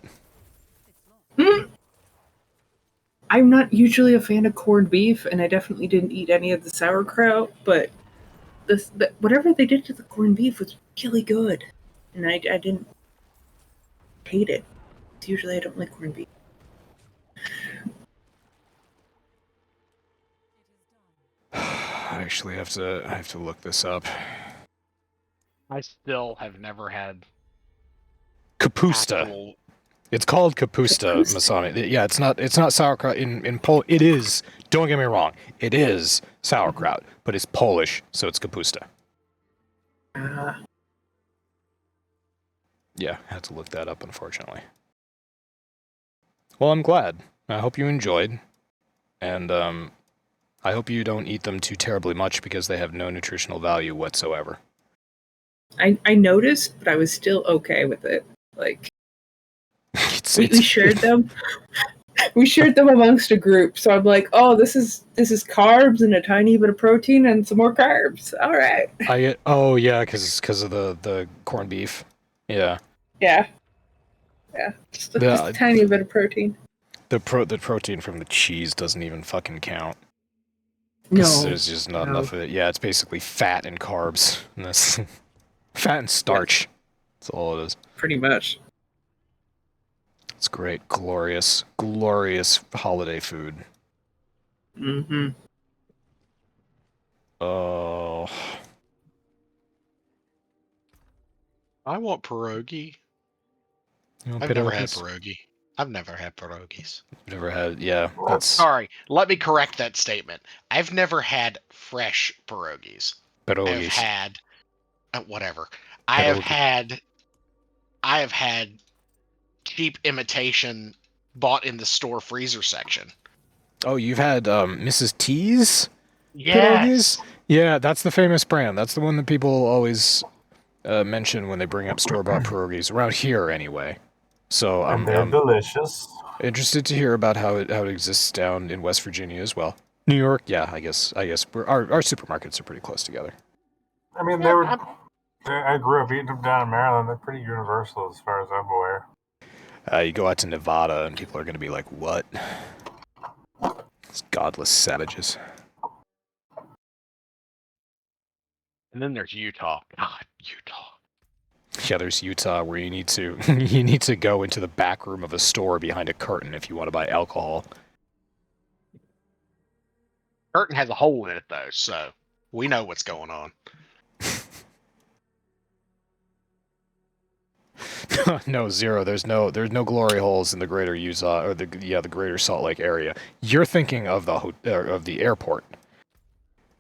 I'm not usually a fan of corned beef, and I definitely didn't eat any of the sauerkraut, but whatever they did to the corned beef was really good, and I didn't hate it. Usually I don't like corned beef. I actually have to look this up. I still have never had Kapusta. actual... It's called kapusta, Masami. Yeah, it's not sauerkraut in Polish. It is. Don't get me wrong. It is sauerkraut, but it's Polish, so it's kapusta. Yeah, I had to look that up, unfortunately. Well, I'm glad. I hope you enjoyed, and I hope you don't eat them too terribly much because they have no nutritional value whatsoever. I noticed, but I was still okay with it. Like, we shared them. We shared them amongst a group, so I'm like, oh, this is carbs and a tiny bit of protein and some more carbs. All right. Oh yeah, because of the corned beef. Yeah. Yeah. Just a tiny bit of protein. The protein from the cheese doesn't even fucking count. No. There's just not enough of it. Yeah, it's basically fat and carbs. And that's fat and starch. That's all it is. Pretty much. It's great. Glorious, glorious holiday food. Mm-hmm. Oh. I want pierogi. I've never had pierogi. I've never had pierogies. Never had, yeah. That's Sorry, let me correct that statement. I've never had fresh pierogies. I've had whatever. I have had cheap imitation bought in the store freezer section. Oh, you've had Mrs. T's Yes. pierogies? Yeah, that's the famous brand. That's the one that people always mention when they bring up store-bought pierogies around here, anyway. So they're delicious. Interested to hear about how it exists down in West Virginia as well. New York, yeah, I guess our supermarkets are pretty close together. I mean, they were. I grew up eating them down in Maryland. They're pretty universal as far as I'm aware. You go out to Nevada and people are going to be like, "What? These godless savages." And then there's Utah. God, Utah. Yeah, there's Utah where you need to go into the back room of a store behind a curtain if you want to buy alcohol. Curtain has a hole in it though, so we know what's going on. No, zero. There's no glory holes in the greater Utah or the greater Salt Lake area. You're thinking of the airport.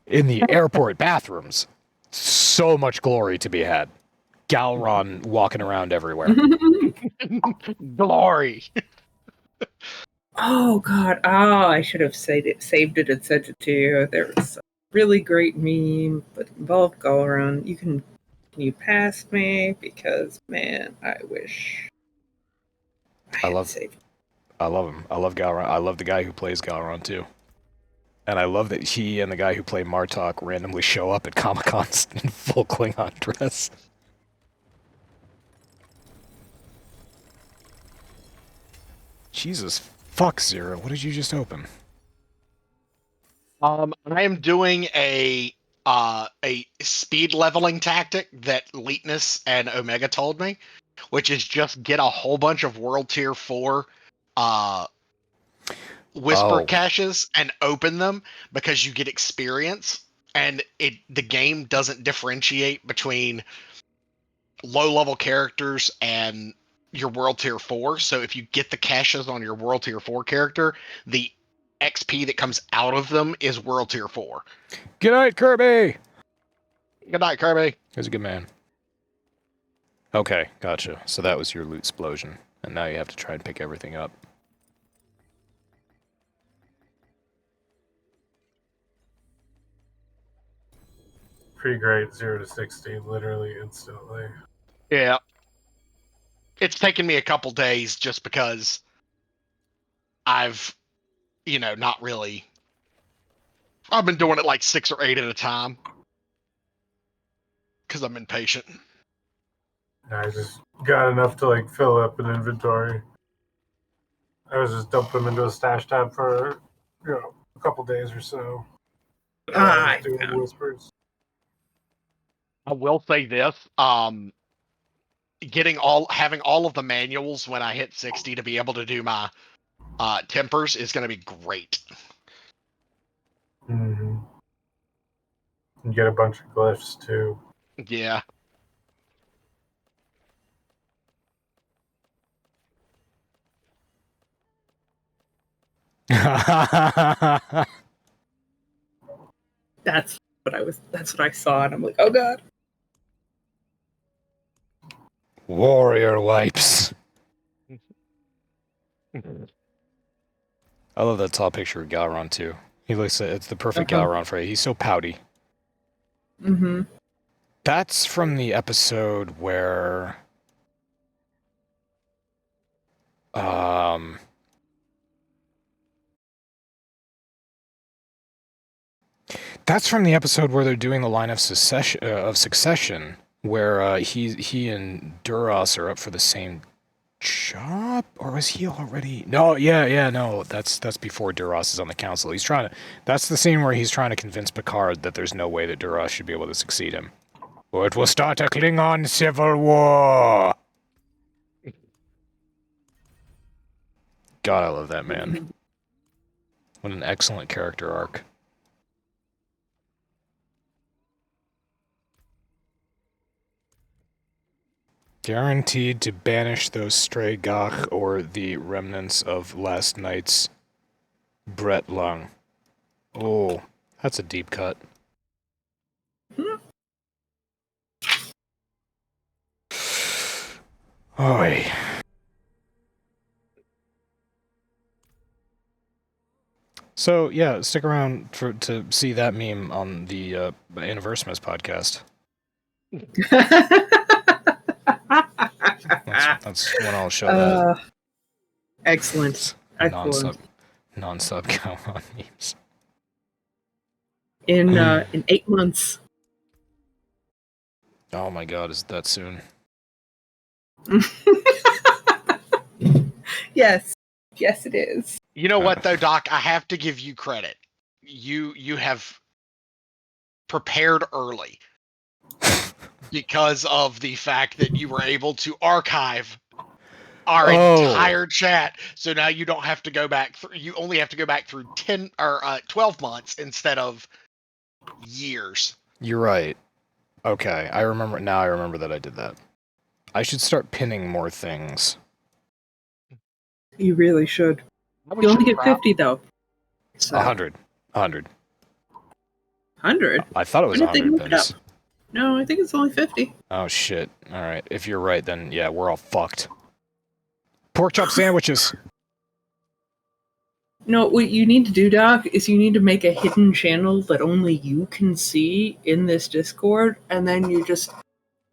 In the airport bathrooms, so much glory to be had. Galron walking around everywhere. Glory. Oh God! Oh, I should have saved it and sent it to you. There was a really great meme, but involved Galaron. Can you pass me? Because man, I wish. I love him. I love Galron. I love the guy who plays Galron too. And I love that he and the guy who played Martok randomly show up at Comic-Cons in full Klingon dress. Jesus fuck, Zero. What did you just open? I am doing a speed leveling tactic that Leetness and Omega told me, which is just get a whole bunch of World Tier 4 Whisper caches and open them because you get experience, and the game doesn't differentiate between low level characters and your World Tier 4. So if you get the caches on your World Tier 4 character, the XP that comes out of them is World Tier 4. Good night, Kirby! Good night, Kirby. He's a good man. Okay, gotcha. So that was your loot explosion, and now you have to try and pick everything up. Pretty great, 0 to 60, literally instantly. Yeah. It's taken me a couple days just because I've, not really. I've been doing it like 6 or 8 at a time because I'm impatient. I just got enough to fill up an inventory. I was just dumping them into a stash tab for a couple days or so. Doing whispers. I will say this: having all of the manuals when I hit 60 to be able to do my tempers is going to be great. Mm-hmm. You get a bunch of glyphs too. Yeah. That's what I saw, and I'm like, oh God. Warrior wipes. I love that tall picture of Galron too. He looks it's the perfect Galron for it. He's so pouty. Mm-hmm. That's from the episode where That's from the episode where they're doing the line of succession, where he and Duras are up for the same job, or was he already? No, no. That's before Duras is on the council. He's trying to. That's the scene where he's trying to convince Picard that there's no way that Duras should be able to succeed him, or it will start a Klingon civil war. God, I love that man. What an excellent character arc. Guaranteed to banish those stray gach or the remnants of last night's Brett Lung. Oh, that's a deep cut. Oi. So, yeah, stick around to see that meme on the Anniversary podcast. That's when I'll show that. Excellent. Non-sub count on memes. In 8 months. Oh my god, is it that soon? Yes. Yes, it is. You know what, though, Doc? I have to give you credit. You have prepared early because of the fact that you were able to archive our entire chat. So now you don't have to go back. You only have to go back through 10 or 12 months instead of years. You're right. Okay, I remember now. I remember that I did that. I should start pinning more things. You really should. You only get 50 though. So. 100. 100. 100? I thought it was 100 pins. No, I think it's only 50. Oh shit. Alright, if you're right, then yeah, we're all fucked. Pork chop sandwiches! No, what you need to do, Doc, is you need to make a hidden channel that only you can see in this Discord, and then you just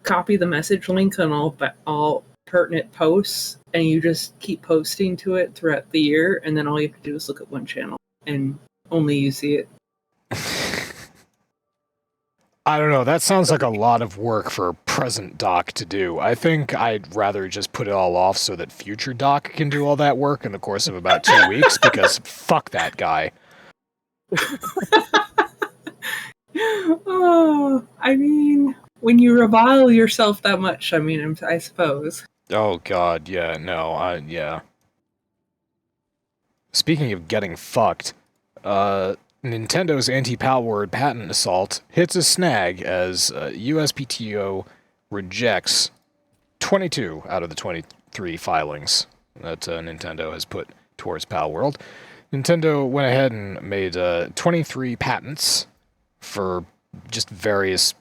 copy the message link on all pertinent posts, and you just keep posting to it throughout the year, and then all you have to do is look at one channel, and only you see it. I don't know, that sounds like a lot of work for present Doc to do. I think I'd rather just put it all off so that future Doc can do all that work in the course of about 2 weeks, because fuck that guy. Oh, I mean, when you revile yourself that much, I suppose. Oh god, yeah, no, yeah. Speaking of getting fucked, Nintendo's anti-palword patent assault hits a snag as USPTO rejects 22 out of the 23 filings that Nintendo has put towards Palworld. Nintendo went ahead and made 23 patents for just various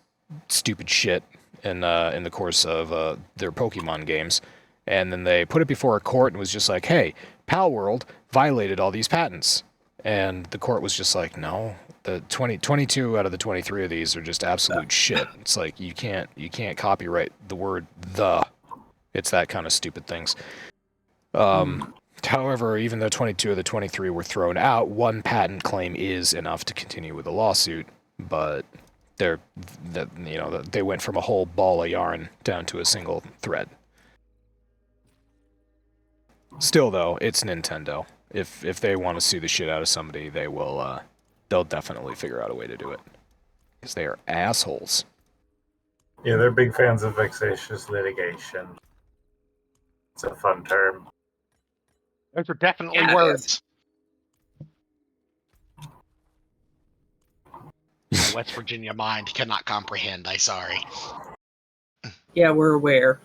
stupid shit in the course of their Pokemon games, and then they put it before a court and was just like, hey, Palworld violated all these patents. And the court was just like, no, the 22 out of the 23 of these are just absolute shit. It's like, you can't copyright the word the. It's that kind of stupid things. However, even though 22 of the 23 were thrown out, one patent claim is enough to continue with the lawsuit, but they went from a whole ball of yarn down to a single thread. Still, though, it's Nintendo. If they want to sue the shit out of somebody, they'll definitely figure out a way to do it. Because they are assholes. Yeah, they're big fans of vexatious litigation. It's a fun term. Those are definitely words. The West Virginia mind cannot comprehend, I'm sorry. Yeah, we're aware.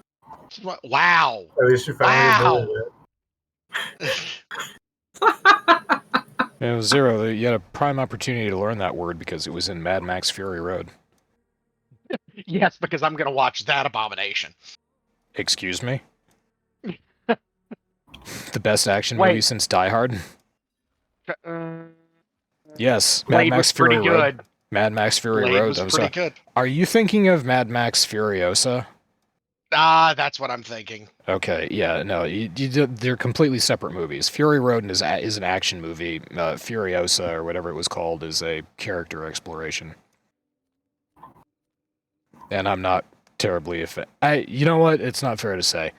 Wow. At least you finally admitted it. Zero, you had a prime opportunity to learn that word because it was in Mad Max Fury Road. Yes, because I'm going to watch that abomination. Excuse me? The best action movie since Die Hard? Yes, Mad Max Fury Road. Mad Max Fury Road. I'm sorry. Good. Are you thinking of Mad Max Furiosa? That's what I'm thinking. Okay, yeah, no, they're completely separate movies. Fury Road is an action movie. Furiosa, or whatever it was called, is a character exploration. And I'm not terribly you know what? It's not fair to say.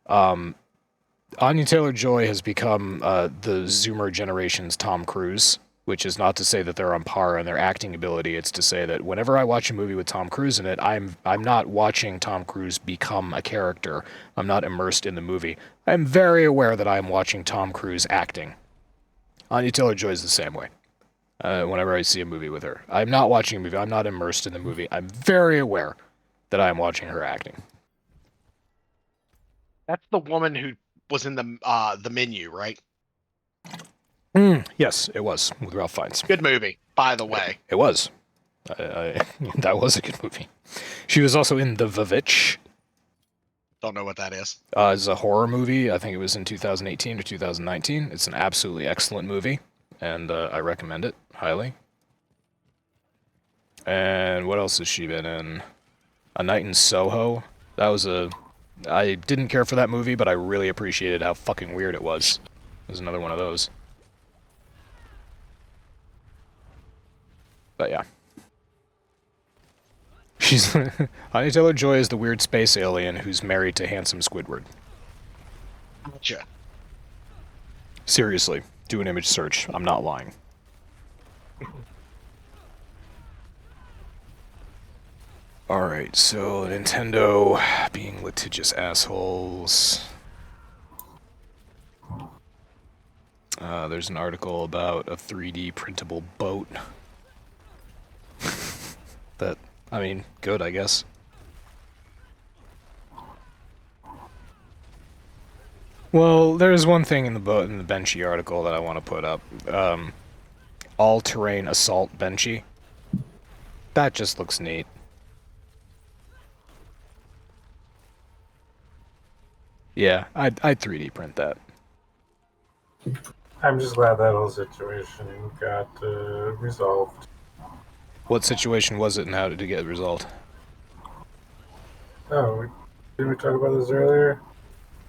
Anya Taylor-Joy has become the Zoomer generation's Tom Cruise, which is not to say that they're on par in their acting ability. It's to say that whenever I watch a movie with Tom Cruise in it, I'm not watching Tom Cruise become a character. I'm not immersed in the movie. I'm very aware that I am watching Tom Cruise acting. Anya Taylor-Joy is the same way. Whenever I see a movie with her, I'm not watching a movie. I'm not immersed in the movie. I'm very aware that I am watching her acting. That's the woman who was in the Menu, right? Yes, it was, with Ralph Fiennes. Good movie, by the way. It was. That was a good movie. She was also in The Vavitch. Don't know what that is. It's a horror movie. I think it was in 2018 or 2019. It's an absolutely excellent movie, and I recommend it highly. And what else has she been in? A Night in Soho. That was I didn't care for that movie, but I really appreciated how fucking weird it was. It was another one of those. But yeah. She's Anya Taylor-Joy is the weird space alien who's married to handsome Squidward. Gotcha. Seriously, do an image search. I'm not lying. Alright, so Nintendo being litigious assholes. There's an article about a 3D printable boat. That, I mean, good, I guess. Well, there's one thing in the Benchy article that I want to put up. All-terrain assault Benchy. That just looks neat. Yeah, I'd 3D print that. I'm just glad that whole situation got resolved. What situation was it and how did it get resolved? Oh, didn't we talk about this earlier?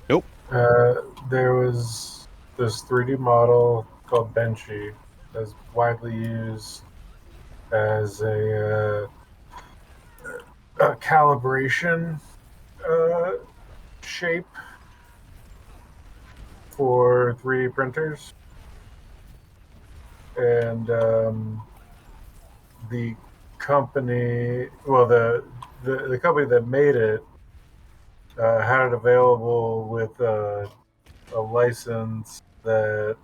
Nope. There was this 3D model called Benchy that's widely used as a calibration shape for 3D printers. And the company, well, the company that made it had it available with a license that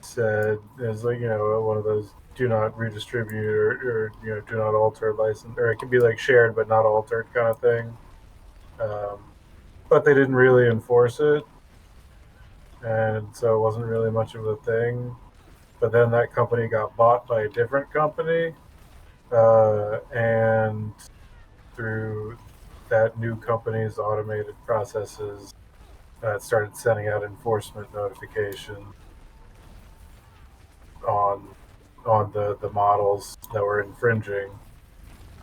said is like, you know, one of those do not redistribute or you know, do not alter license, or it can be like shared but not altered kind of thing. But they didn't really enforce it, and so it wasn't really much of a thing. But then that company got bought by a different company, and through that new company's automated processes, started sending out enforcement notifications on the models that were infringing.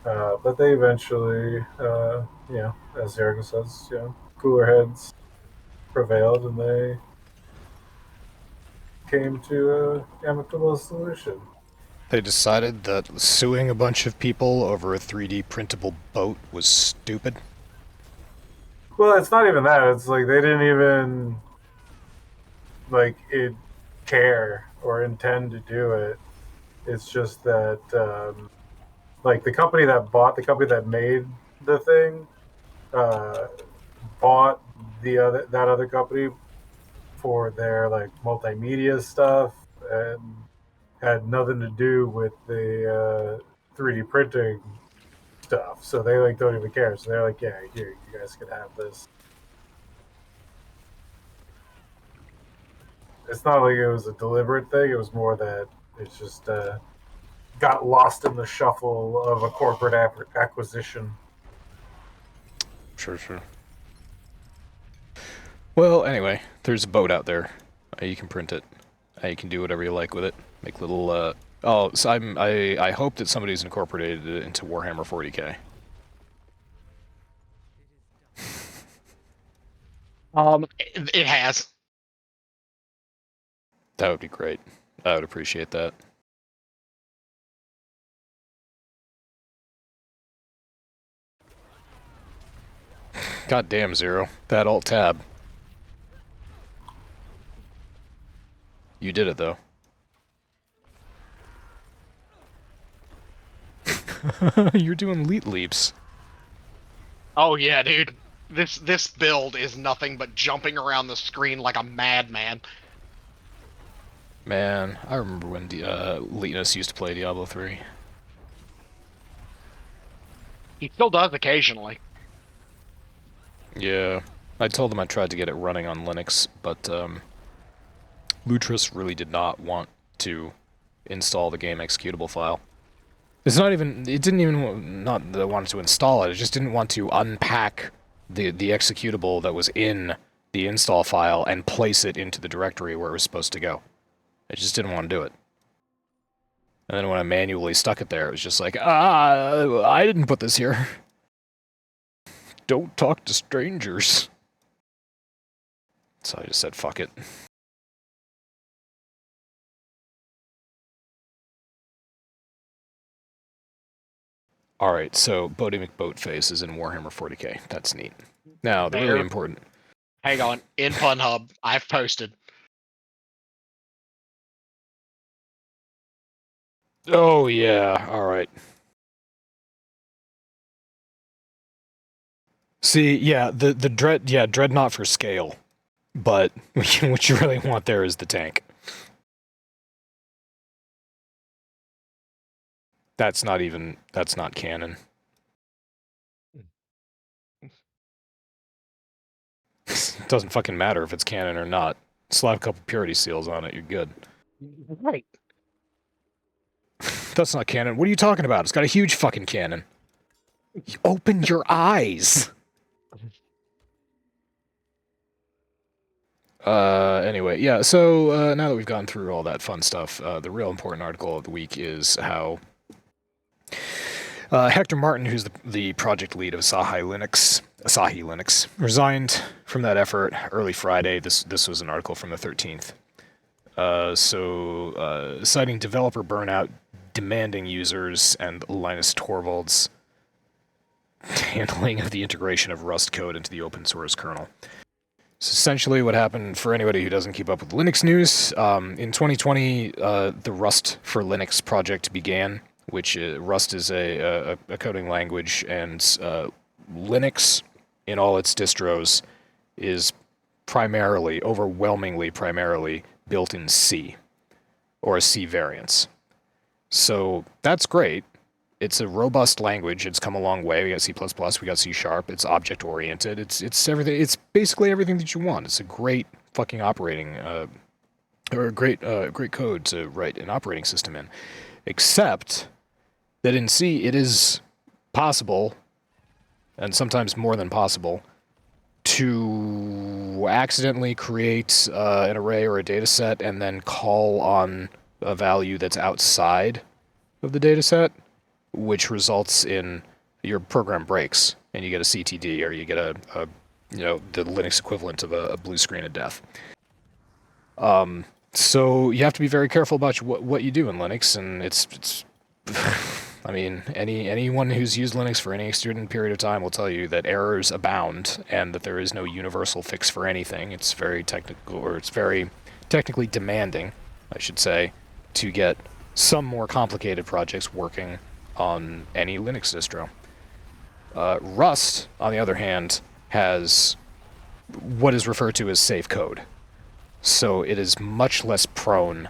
But they eventually, you know, as Erica says, you know, cooler heads prevailed, and they came to an amicable solution. They decided that suing a bunch of people over a 3D printable boat was stupid. Well, it's not even that. It's like they didn't even like care or intend to do it. It's just that like the company that made the thing bought that other company for their like multimedia stuff and had nothing to do with the 3D printing stuff. So they like don't even care. So they're like, yeah, here, you guys can have this. It's not like it was a deliberate thing. It was more that it's just got lost in the shuffle of a corporate acquisition. Sure. Well, anyway, there's a boat out there. You can print it. You can do whatever you like with it. Make little. Oh, so I hope that somebody's incorporated it into Warhammer 40K. It has. That would be great. I would appreciate that. God damn, Zero. That alt tab. You did it, though. You're doing leap leaps. Oh yeah, dude. This build is nothing but jumping around the screen like a madman. Man, I remember when Linus used to play Diablo 3. He still does occasionally. Yeah, I told him I tried to get it running on Linux, but Lutris really did not want to install the game executable file. It's not even, it didn't even, not that it wanted to install it, it just didn't want to unpack the executable that was in the install file and place it into the directory where it was supposed to go. It just didn't want to do it. And then when I manually stuck it there, it was just like, I didn't put this here. Don't talk to strangers. So I just said, fuck it. Alright, so Bodie McBoatface is in Warhammer 40k. That's neat. Now, the really important... Hang on. In FunHub, I've posted. Oh, yeah. Alright. See, yeah, the Dreadnought for scale. But what you really want there is the tank. That's not canon. It doesn't fucking matter if it's canon or not. Slap a couple purity seals on it, you're good. Right. That's not canon. What are you talking about? It's got a huge fucking cannon. Open your eyes! Anyway, yeah, so now that we've gone through all that fun stuff, the real important article of the week is how Hector Martin, who's the project lead of Asahi Linux, resigned from that effort early Friday. This was an article from the 13th. Citing developer burnout, demanding users, and Linus Torvalds' handling of the integration of Rust code into the open source kernel. So essentially what happened, for anybody who doesn't keep up with Linux news, in 2020, the Rust for Linux project began, which Rust is a coding language, and Linux, in all its distros, is overwhelmingly primarily, built in C, or a C variance. So that's great. It's a robust language. It's come a long way. We got C++, we got C#. It's object-oriented. It's everything. It's basically everything that you want. It's a great fucking operating, or a great code to write an operating system in. Except that in C, it is possible, and sometimes more than possible, to accidentally create an array or a data set and then call on a value that's outside of the data set, which results in your program breaks and you get a CTD, or you get a the Linux equivalent of a blue screen of death. So you have to be very careful about what you do in Linux, and it's I mean, anyone who's used Linux for any extended period of time will tell you that errors abound and that there is no universal fix for anything. It's very technical, or it's very technically demanding, I should say, to get some more complicated projects working on any Linux distro. Rust, on the other hand, has what is referred to as safe code. So it is much less prone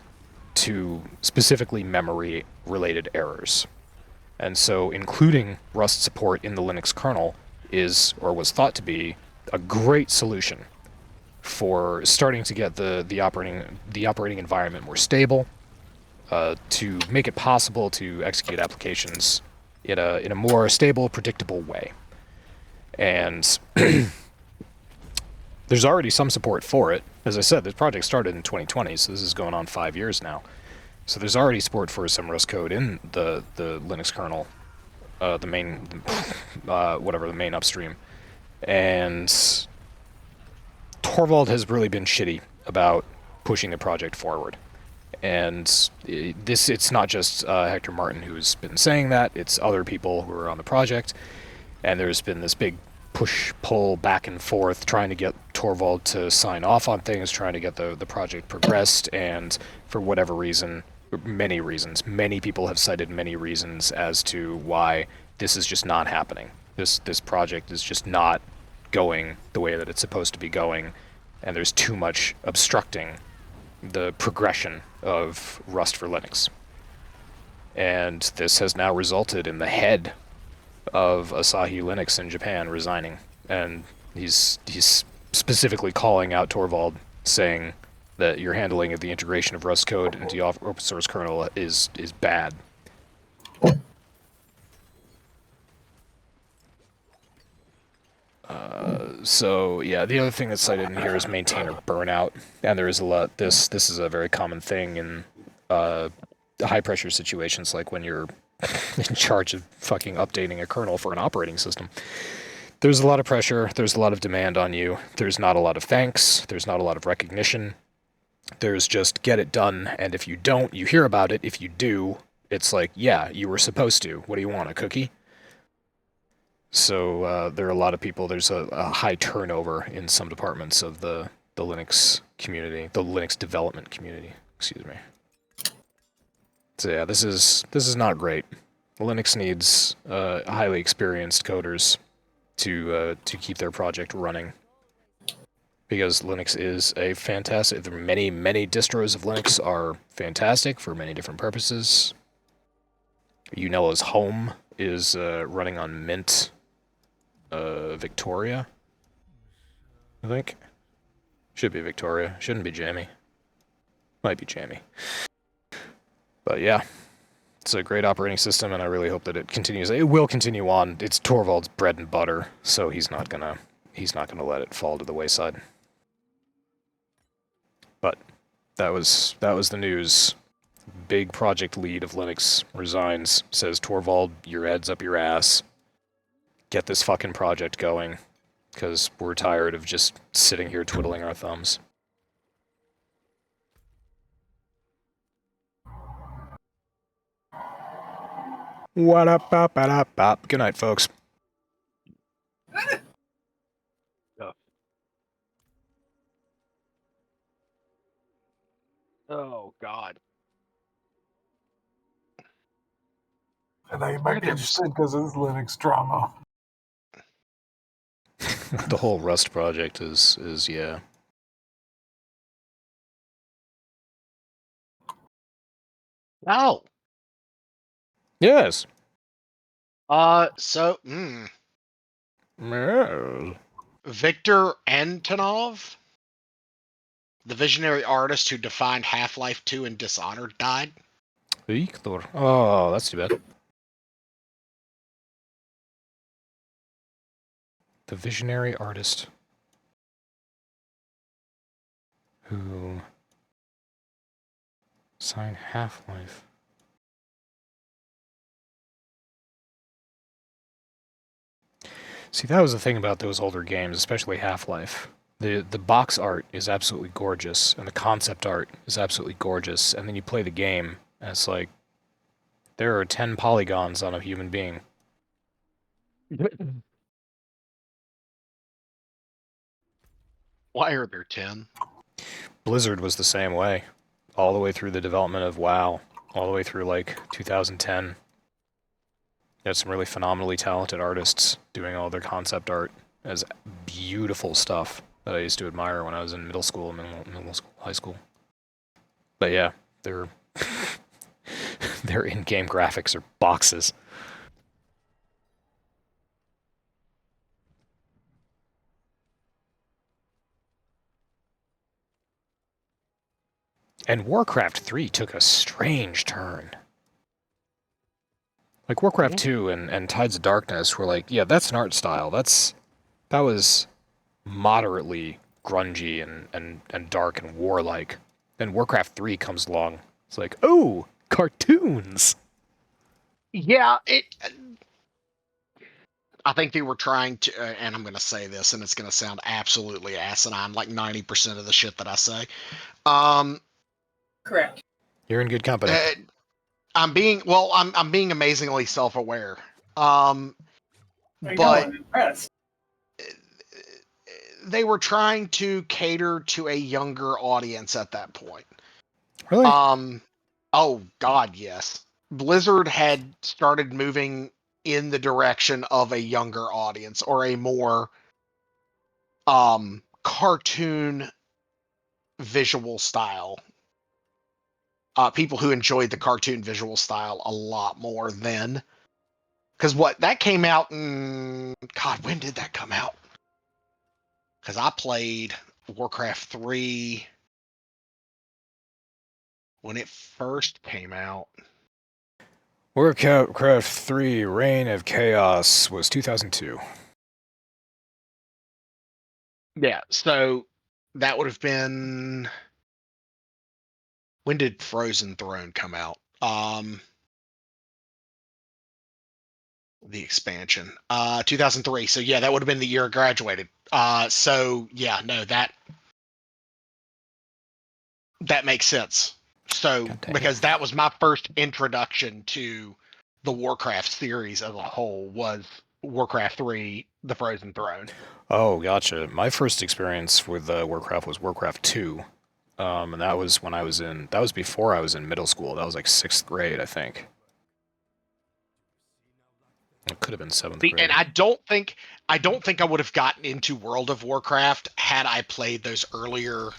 to specifically memory-related errors. And so including Rust support in the Linux kernel is, or was thought to be, a great solution for starting to get the operating environment more stable, to make it possible to execute applications in a more stable, predictable way. And there's already some support for it. As I said, this project started in 2020, so this is going on 5 years now. So there's already support for some Rust code in the Linux kernel, the main upstream. And Torvald has really been shitty about pushing the project forward. And it's not just Hector Martin who's been saying that, it's other people who are on the project. And there's been this big push-pull back and forth trying to get Torvald to sign off on things, trying to get the project progressed, and for whatever reason, many reasons, many people have cited many reasons as to why this is just not happening. This project is just not going the way that it's supposed to be going, and there's too much obstructing the progression of Rust for Linux. And this has now resulted in the head of Asahi Linux in Japan resigning, and he's specifically calling out Torvald, saying that your handling of the integration of Rust code into the open source kernel is bad. So yeah, the other thing that's cited in here is maintainer burnout, and there is a lot. This is a very common thing in high pressure situations, like when you're in charge of fucking updating a kernel for an operating system. There's a lot of pressure, there's a lot of demand on you, there's not a lot of thanks, there's not a lot of recognition. There's just get it done, and if you don't, you hear about it. If you do, it's like, yeah, you were supposed to. What do you want, a cookie? So there are a lot of people, there's a high turnover in some departments of the Linux community, the Linux development community, excuse me. So yeah, this is not great. Linux needs highly experienced coders to keep their project running, because Linux is a fantastic. Many distros of Linux are fantastic for many different purposes. Unella's Home is running on Mint Victoria, I think. Should be Victoria. Shouldn't be Jammy. Might be Jammy. But yeah, it's a great operating system, and I really hope that it continues. It will continue on. It's Torvald's bread and butter, so he's not gonna let it fall to the wayside. But that was the news. Big project lead of Linux resigns. Says, Torvald, your head's up your ass. Get this fucking project going, because we're tired of just sitting here twiddling our thumbs. What up, up, up, up. Good night, folks. Oh, God. I thought you might be interested because of this Linux drama. The whole Rust project is yeah. Oh. Yes. So, Viktor Antonov, the visionary artist who defined Half-Life 2 and Dishonored, died. Viktor. Oh, that's too bad. The visionary artist who signed Half-Life. See, that was the thing about those older games, especially Half-Life. The box art is absolutely gorgeous, and the concept art is absolutely gorgeous, and then you play the game, and it's like, there are 10 polygons on a human being. Why are there 10? Blizzard was the same way, all the way through the development of WoW, all the way through, like, 2010. They had some really phenomenally talented artists doing all their concept art as beautiful stuff that I used to admire when I was in middle school, high school. But yeah, their in-game graphics are boxes. And Warcraft 3 took a strange turn. Like, Warcraft 2 and Tides of Darkness were like, yeah, that's an art style. That was moderately grungy and dark and warlike. Then Warcraft 3 comes along. It's like, oh, cartoons! Yeah, I think they were trying to, and I'm going to say this, and it's going to sound absolutely asinine, like 90% of the shit that I say. Correct. You're in good company. I'm being amazingly self-aware. I know, But I'm impressed. they were trying to cater to a younger audience at that point. Really? Oh God, yes. Blizzard had started moving in the direction of a younger audience, or a more cartoon visual style. People who enjoyed the cartoon visual style a lot more then. Because that came out in... God, when did that come out? Because I played Warcraft 3 when it first came out. Warcraft 3 Reign of Chaos was 2002. Yeah, so that would have been... When did Frozen Throne come out? The expansion. 2003. So yeah, that would have been the year I graduated. So yeah, no, that makes sense. So because that was my first introduction to the Warcraft series as a whole, was Warcraft 3, The Frozen Throne. Oh, gotcha. My first experience with Warcraft was Warcraft 2. And that was before I was in middle school. That was like 6th grade, I think. It could have been 7th grade. And I don't think I would have gotten into World of Warcraft had I played those earlier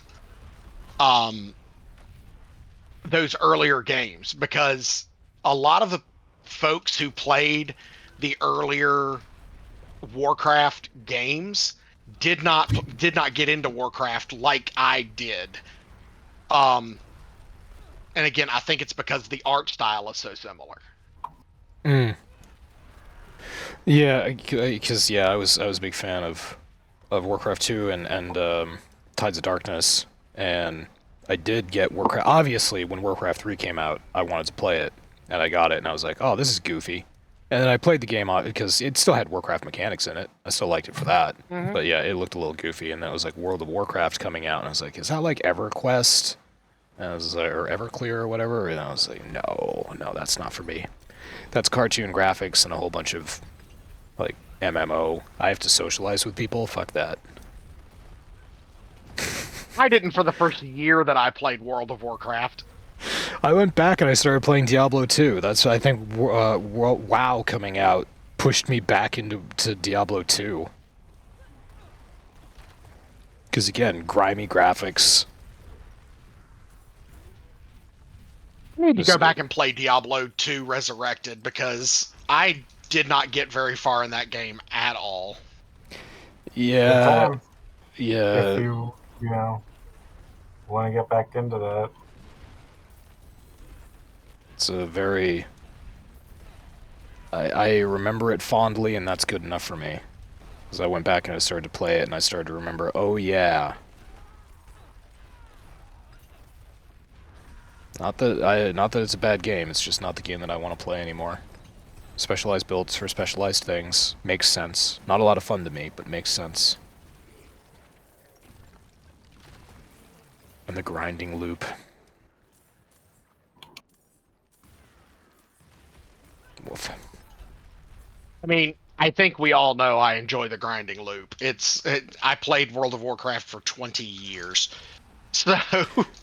games, because a lot of the folks who played the earlier Warcraft games did not get into Warcraft like I did. And again, I think it's because the art style is so similar. Yeah, because I was a big fan of Warcraft 2 and Tides of Darkness, and I did get Warcraft. Obviously, when Warcraft 3 came out, I wanted to play it, and I got it, and I was like, oh, this is goofy. And then I played the game because it still had Warcraft mechanics in it. I still liked it for that. Mm-hmm. But yeah, it looked a little goofy, and then it was like World of Warcraft coming out, and I was like, is that like EverQuest? And I was like, or Everclear or whatever, and I was like, no, that's not for me. That's cartoon graphics and a whole bunch of like MMO. I have to socialize with people. Fuck that. I didn't for the first year that I played World of Warcraft. I went back and I started playing Diablo 2. That's, I think, WoW coming out pushed me back into Diablo 2. Because again, grimy graphics. I need to go back and play Diablo 2 Resurrected, because I did not get very far in that game at all. Yeah. If you want to get back into that. It's a very... I remember it fondly, and that's good enough for me. Because I went back and I started to play it, and I started to remember, oh yeah. Not that it's a bad game, it's just not the game that I want to play anymore. Specialized builds for specialized things. Makes sense. Not a lot of fun to me, but makes sense. And the grinding loop. Woof. I mean, I think we all know I enjoy the grinding loop. I played World of Warcraft for 20 years. So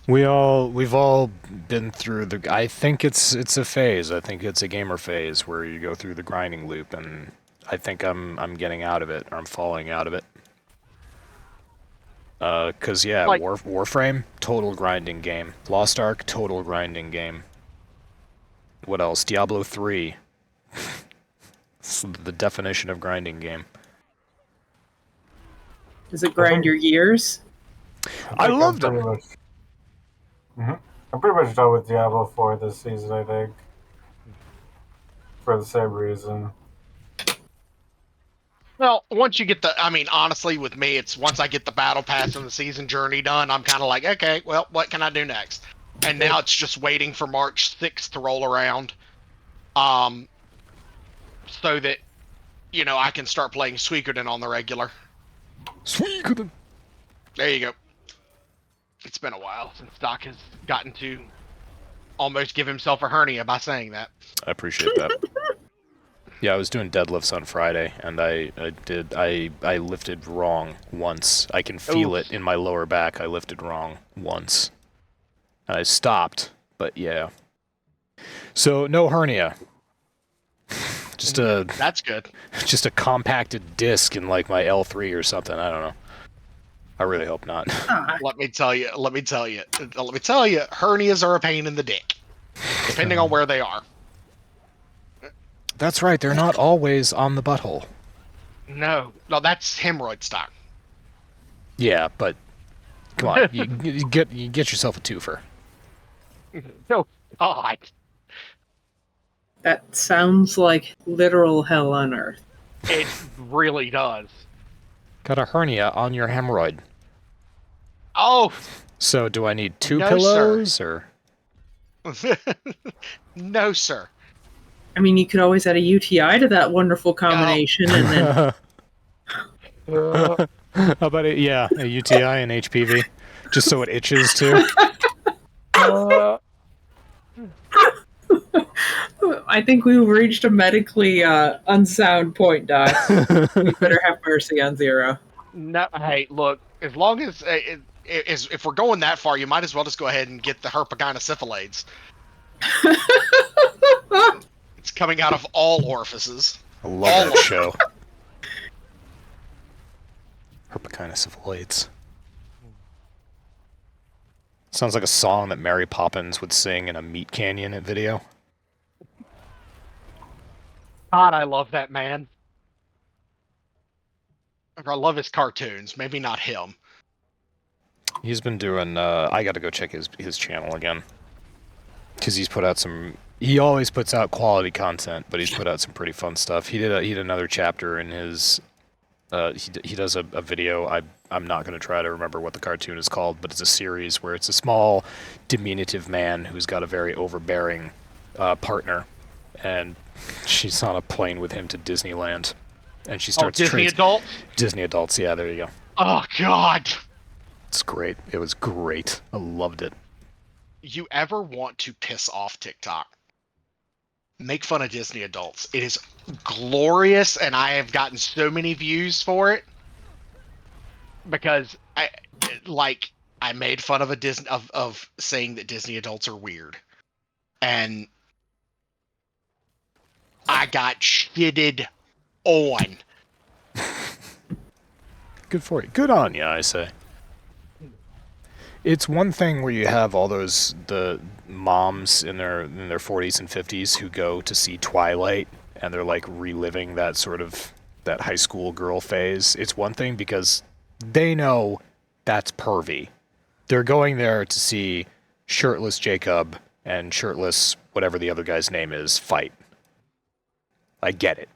we've all been through the... I think it's a phase. I think it's a gamer phase where you go through the grinding loop, and I think I'm getting out of it, or I'm falling out of it. Cause yeah, like, Warframe, total grinding game. Lost Ark, total grinding game. What else? Diablo 3. It's the definition of grinding game. Does it grind your gears? I loved them. I'm pretty much done with Diablo 4 this season, I think. For the same reason. Well, once you get honestly, with me, it's once I get the battle pass and the season journey done, I'm kind of like, okay, well, what can I do next? And now it's just waiting for March 6th to roll around, so that I can start playing Suikoden on the regular. Suikoden. There you go. It's been a while since Doc has gotten to almost give himself a hernia by saying that. I appreciate that. Yeah, I was doing deadlifts on Friday, and I lifted wrong once. I can feel it in my lower back. I lifted wrong once. And I stopped, but yeah. So no hernia. That's good. Just a compacted disc in like my L3 or something. I don't know. I really hope not. Let me tell you, hernias are a pain in the dick, depending on where they are. That's right, they're not always on the butthole. No, that's hemorrhoid stock. Yeah, but come on, you get yourself a twofer. Oh God. That sounds like literal hell on earth. It really does. Got a hernia on your hemorrhoid. Oh. So do I need two No, pillows or? No, sir. I mean, you could always add a UTI to that wonderful combination, and then How about it? Yeah, a UTI and HPV, just so it itches too. I think we've reached a medically unsound point, Doc. We better have mercy on Zero. No, hey, look. As long as if we're going that far, you might as well just go ahead and get the herpaginosyphilades. It's coming out of all orifices. I love that show. Herpaginosyphilades. Sounds like a song that Mary Poppins would sing in a Meat Canyon video. God, I love that man. I love his cartoons. Maybe not him. He's been doing. I got to go check his channel again, because he's put out some. He always puts out quality content, but he's put out some pretty fun stuff. He did another chapter in his. He does a video. I'm not going to try to remember what the cartoon is called, but it's a series where it's a small, diminutive man who's got a very overbearing partner, and she's on a plane with him to Disneyland, and she starts. Disney adults. Disney adults. Yeah, there you go. Oh God. It's great. It was great. I loved it. You ever want to piss off TikTok? Make fun of Disney adults. It is glorious, and I have gotten so many views for it because I made fun of a Disney of saying that Disney adults are weird, and I got shitted on. Good for you. Good on you, I say. It's one thing where you have all the moms in their 40s and 50s who go to see Twilight and they're like reliving that high school girl phase. It's one thing because they know that's pervy. They're going there to see shirtless Jacob and shirtless whatever the other guy's name is fight. I get it.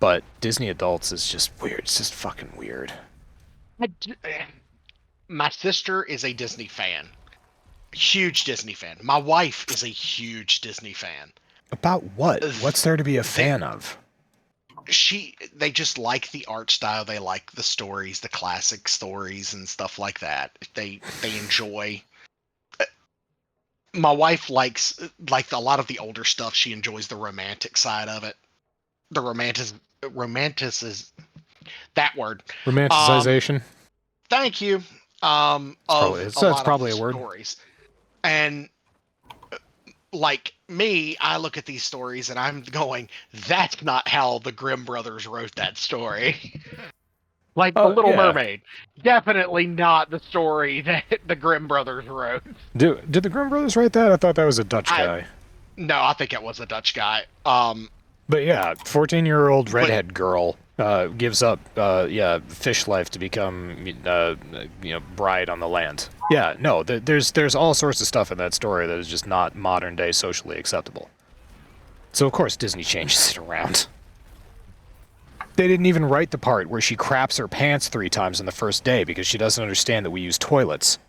But Disney adults is just weird. It's just fucking weird. My sister is a Disney fan. Huge Disney fan. My wife is a huge Disney fan. About what? What's there to be a fan of? They just like the art style. They like the stories, the classic stories and stuff like that. They enjoy. My wife likes a lot of the older stuff. She enjoys the romantic side of it. The romantic is that word. Romanticization. Thank you. It's probably a word. Stories. And like me, I look at these stories and I'm going, that's not how the Grimm brothers wrote that story. Like The Little Mermaid. Definitely not the story that the Grimm brothers wrote. Did the Grimm brothers write that? I thought that was a Dutch guy. No, I think it was a Dutch guy. But yeah, 14-year-old redhead girl gives up fish life to become bride on the land. Yeah, no, there's all sorts of stuff in that story that is just not modern day socially acceptable. So of course Disney changes it around. They didn't even write the part where she craps her pants 3 times on the first day because she doesn't understand that we use toilets.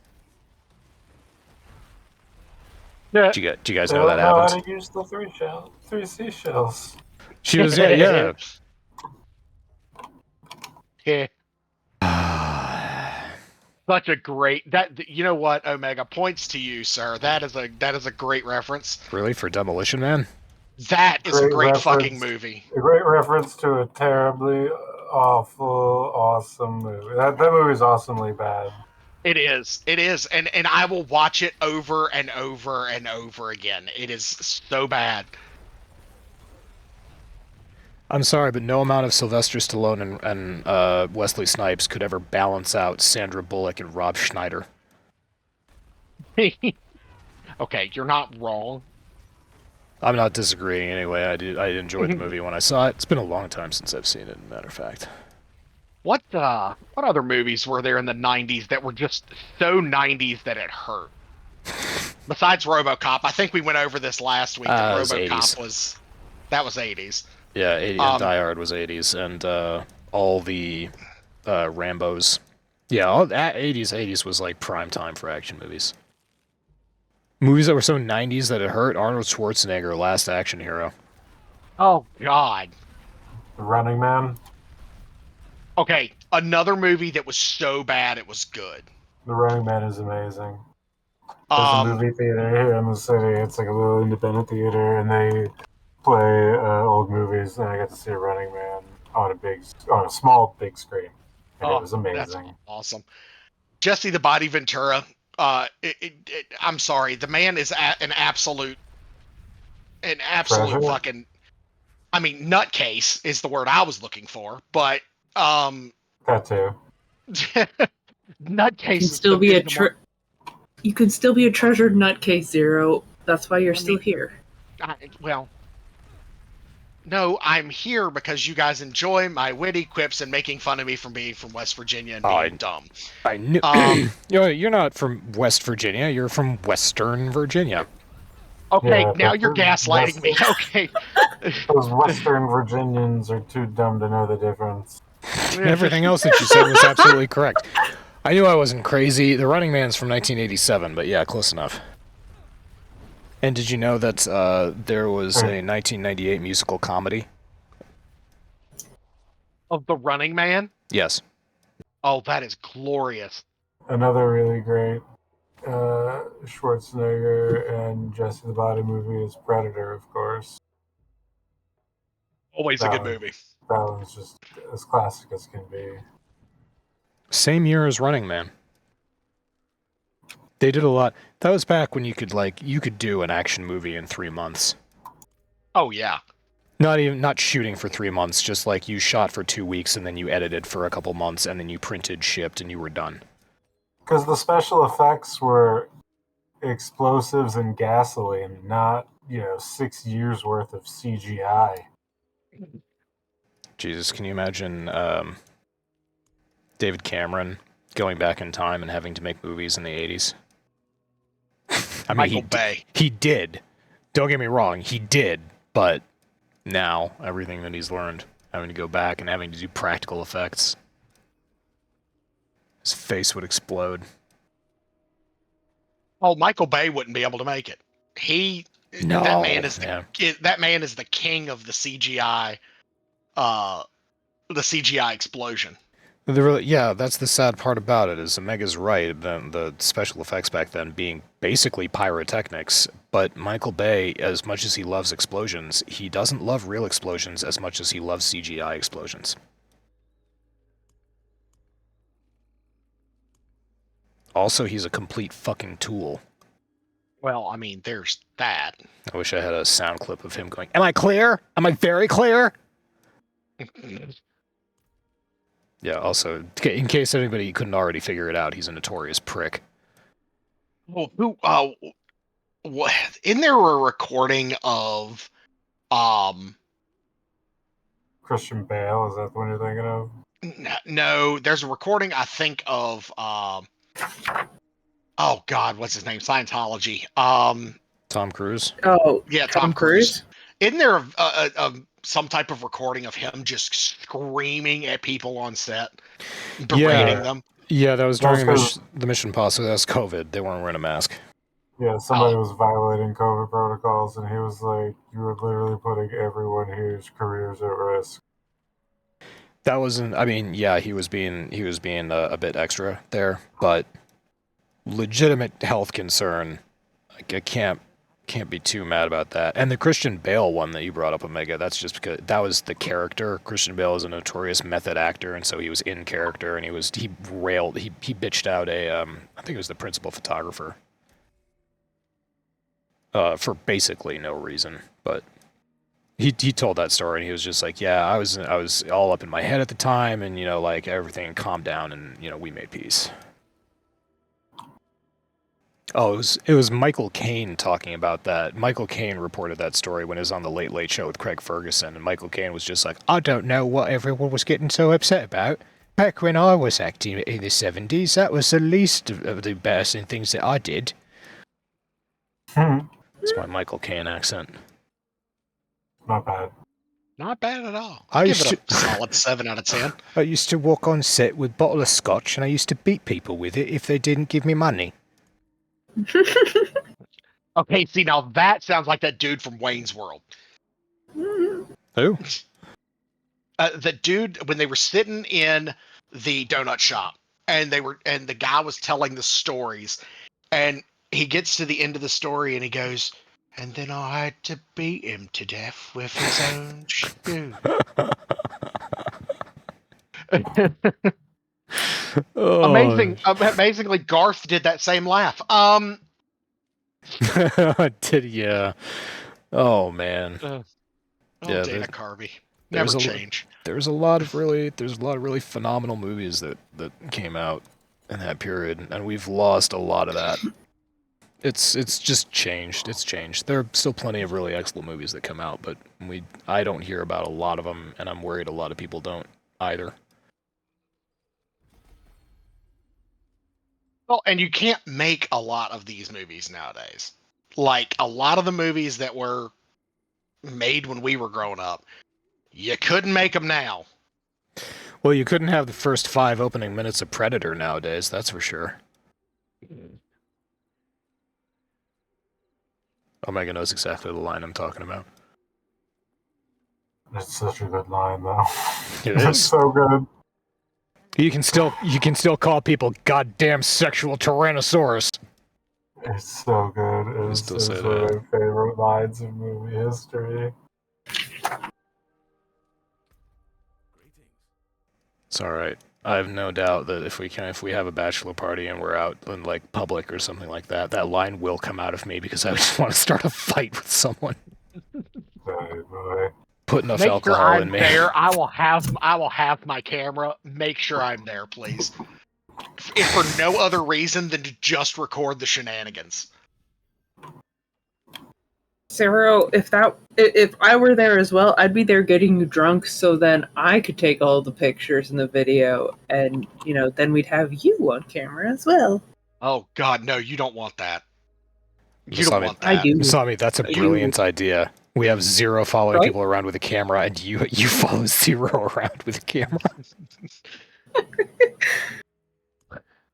Yeah. Do you guys know that happens? How to use the 3 seashells. She was, yeah. Yeah. Such a great you know what, Omega, points to you, sir. That is a great reference. Really, for Demolition Man? That is a great reference, fucking movie. A great reference to a terribly awful, awesome movie. That movie is awesomely bad. It is, and I will watch it over and over and over again. It is so bad. I'm sorry, but no amount of Sylvester Stallone and Wesley Snipes could ever balance out Sandra Bullock and Rob Schneider. Okay, you're not wrong. I'm not disagreeing anyway. I enjoyed the movie when I saw it. It's been a long time since I've seen it, as a matter of fact. What other movies were there in the 90s that were just so 90s that it hurt? Besides RoboCop, I think we went over this last week. That RoboCop was 80s. Yeah, 80s, and Die Hard was 80s, and all the Rambos. Yeah, all that 80s was like prime time for action movies. Movies that were so 90s that it hurt. Arnold Schwarzenegger, Last Action Hero. Oh God. The Running Man. Okay, another movie that was so bad it was good. The Running Man is amazing. There's a movie theater here in the city. It's like a little independent theater, and they play old movies, and I got to see Running Man on a small big screen, and it was amazing. That's awesome. Jesse the Body Ventura. I'm sorry, the man is an absolute Treasure? fucking. I mean, nutcase is the word I was looking for, but that too. Nutcase can still be you can still be a treasured nutcase, Zero. That's why you're still here. Well, no, I'm here because you guys enjoy my witty quips and making fun of me from being from West Virginia and being dumb. I knew. You're not from West Virginia. You're from Western Virginia. Okay, Yeah, now you're gaslighting me. Okay. Those Western Virginians are too dumb to know the difference. Everything else that you said was absolutely correct. I knew I wasn't crazy. The Running Man's from 1987, but yeah, close enough. And did you know that there was a 1998 musical comedy? Of The Running Man? Yes. Oh, that is glorious. Another really great Schwarzenegger and Jesse the Body movie is Predator, of course. Always a good movie. That one's just as classic as can be. Same year as Running Man. They did a lot. That was back when you could do an action movie in 3 months. Oh yeah. Not shooting for 3 months, just like you shot for 2 weeks and then you edited for a couple months and then you printed, shipped, and you were done. Because the special effects were explosives and gasoline, not 6 years worth of CGI. Jesus, can you imagine David Cameron going back in time and having to make movies in the 80s? I mean, Michael Bay. He did. Don't get me wrong, he did. But now, everything that he's learned, having to go back and having to do practical effects, his face would explode. Oh, Michael Bay wouldn't be able to make it. That man is the king of the CGI. The CGI explosion. That's the sad part about it, is Omega's right, the special effects back then being basically pyrotechnics, but Michael Bay, as much as he loves explosions, he doesn't love real explosions as much as he loves CGI explosions. Also, he's a complete fucking tool. Well, I mean, there's that. I wish I had a sound clip of him going, "Am I clear? Am I very clear?" Yeah, also, in case anybody couldn't already figure it out, he's a notorious prick. Well, what? Isn't there a recording of, Christian Bale, is that the one you're thinking of? No, there's a recording, I think, of, oh God, what's his name? Scientology. Tom Cruise? Oh, yeah, Tom Cruise. Isn't there some type of recording of him just screaming at people on set, berating them? Yeah, that was during the Mission Impossible. That was COVID. They weren't wearing a mask. Yeah, somebody was violating COVID protocols, and he was like, "You were literally putting everyone here's careers at risk." That wasn't. I mean, yeah, he was being a bit extra there, but legitimate health concern. I can't be too mad about that. And the Christian Bale one that you brought up, Omega, that's just because that was the character. Christian Bale is a notorious method actor, and so he was in character, and he bitched out I think it was the principal photographer. For basically no reason, but he told that story, and he was just like, yeah, I was all up in my head at the time, and like everything calmed down, and we made peace. Oh, it was Michael Caine talking about that. Michael Caine reported that story when he was on the Late Late Show with Craig Ferguson, and Michael Caine was just like, I don't know what everyone was getting so upset about. Back when I was acting in the 70s, that was the least of the embarrassing things that I did. That's my Michael Caine accent. Not bad. Not bad at all. I give it a solid 7 out of 10. I used to walk on set with a bottle of scotch, and I used to beat people with it if they didn't give me money. Okay, see, now that sounds like that dude from Wayne's World. Who? The dude, when they were sitting in the donut shop, and the guy was telling the stories, and he gets to the end of the story, and he goes, and then I had to beat him to death with his own shoe. Amazingly, Garth did that same laugh. Did yeah. Oh man. Yeah, Dana Carvey. Never change. There's a lot of really phenomenal movies that came out in that period, and we've lost a lot of that. It's just changed. It's changed. There are still plenty of really excellent movies that come out, but I don't hear about a lot of them, and I'm worried a lot of people don't either. Well, and you can't make a lot of these movies nowadays. Like, a lot of the movies that were made when we were growing up, you couldn't make them now. Well, you couldn't have the first 5 opening minutes of Predator nowadays, that's for sure. Omega knows exactly the line I'm talking about. It's such a good line, though. It is. It's so good. You can still call people goddamn sexual Tyrannosaurus. It's so good. It's one of my favorite lines of movie history. It's all right. I have no doubt that if we have a bachelor party and we're out in like public or something like that, that line will come out of me because I just want to start a fight with someone. Put enough alcohol in me. There, I will have my camera. Make sure I'm there, please. If for no other reason than to just record the shenanigans. Zero, if I were there as well, I'd be there getting you drunk, so then I could take all the pictures and the video, and then we'd have you on camera as well. Oh God, no! You don't want that. You don't want that. I do. Masami, that's a brilliant idea. We have Zero following people around with a camera, and you follow Zero around with a camera.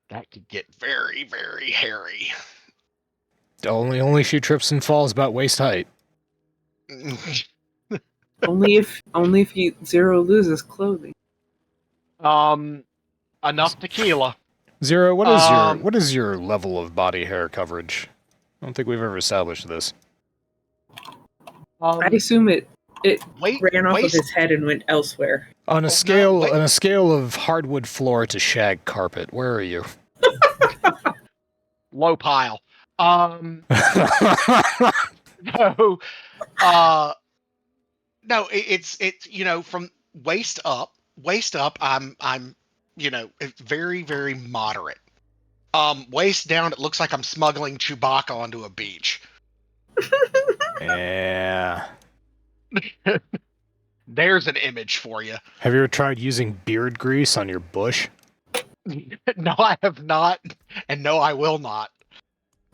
That could get very, very hairy. Only she trips and falls about waist height. only if Zero loses clothing. Enough tequila. Zero, what is your level of body hair coverage? I don't think we've ever established this. I assume it ran off of his head and went elsewhere. On a scale of hardwood floor to shag carpet, where are you? Low pile. No, it's from waist up, I'm very, very moderate. Waist down, it looks like I'm smuggling Chewbacca onto a beach. Yeah. There's an image for you. Have you ever tried using beard grease on your bush? No, I have not, and no, I will not.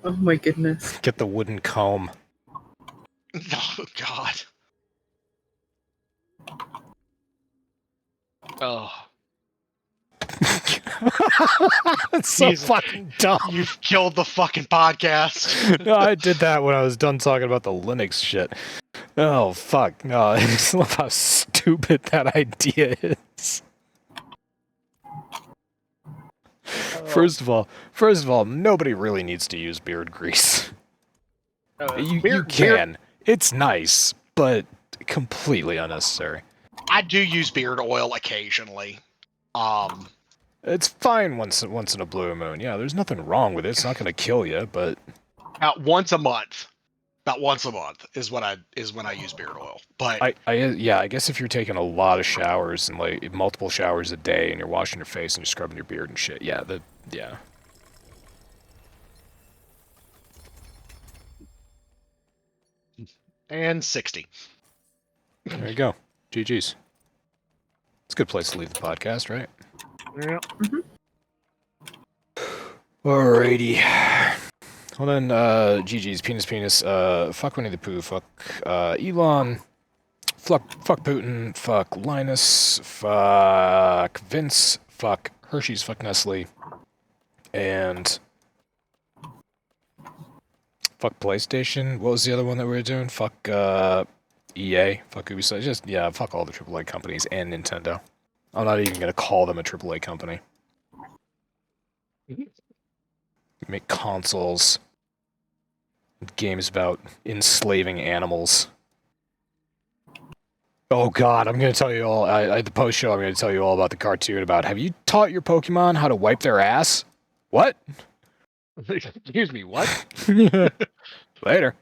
Oh my goodness. Get the wooden comb. Oh God. Oh. It's so Jesus. fucking dumb. You've killed the fucking podcast. No, I did that when I was done talking about the Linux shit. Oh, fuck. No, I just love how stupid that idea is. First of all, nobody really needs to use beard grease. You can. It's nice, but completely unnecessary. I do use beard oil occasionally. It's fine once in a blue moon. Yeah, there's nothing wrong with it. It's not going to kill you, but About once a month. About once a month is when I use beard oil. But I guess if you're taking a lot of showers and like multiple showers a day and you're washing your face and you're scrubbing your beard and shit, yeah. And 60. There you go. GG's. It's a good place to leave the podcast, right? Yeah. Alrighty. Well then, GG's, penis, fuck Winnie the Pooh, fuck Elon, fuck Putin, fuck Linus, fuck Vince, fuck Hershey's, fuck Nestle, and fuck PlayStation. What was the other one that we were doing? Fuck EA, fuck Ubisoft. Just, yeah, fuck all the AAA companies and Nintendo. I'm not even gonna call them a AAA company. Make consoles. Games about enslaving animals. Oh god, I'm gonna tell you all, at the post show I'm gonna tell you all about the cartoon about, have you taught your Pokemon how to wipe their ass? What? Excuse me, what? Later.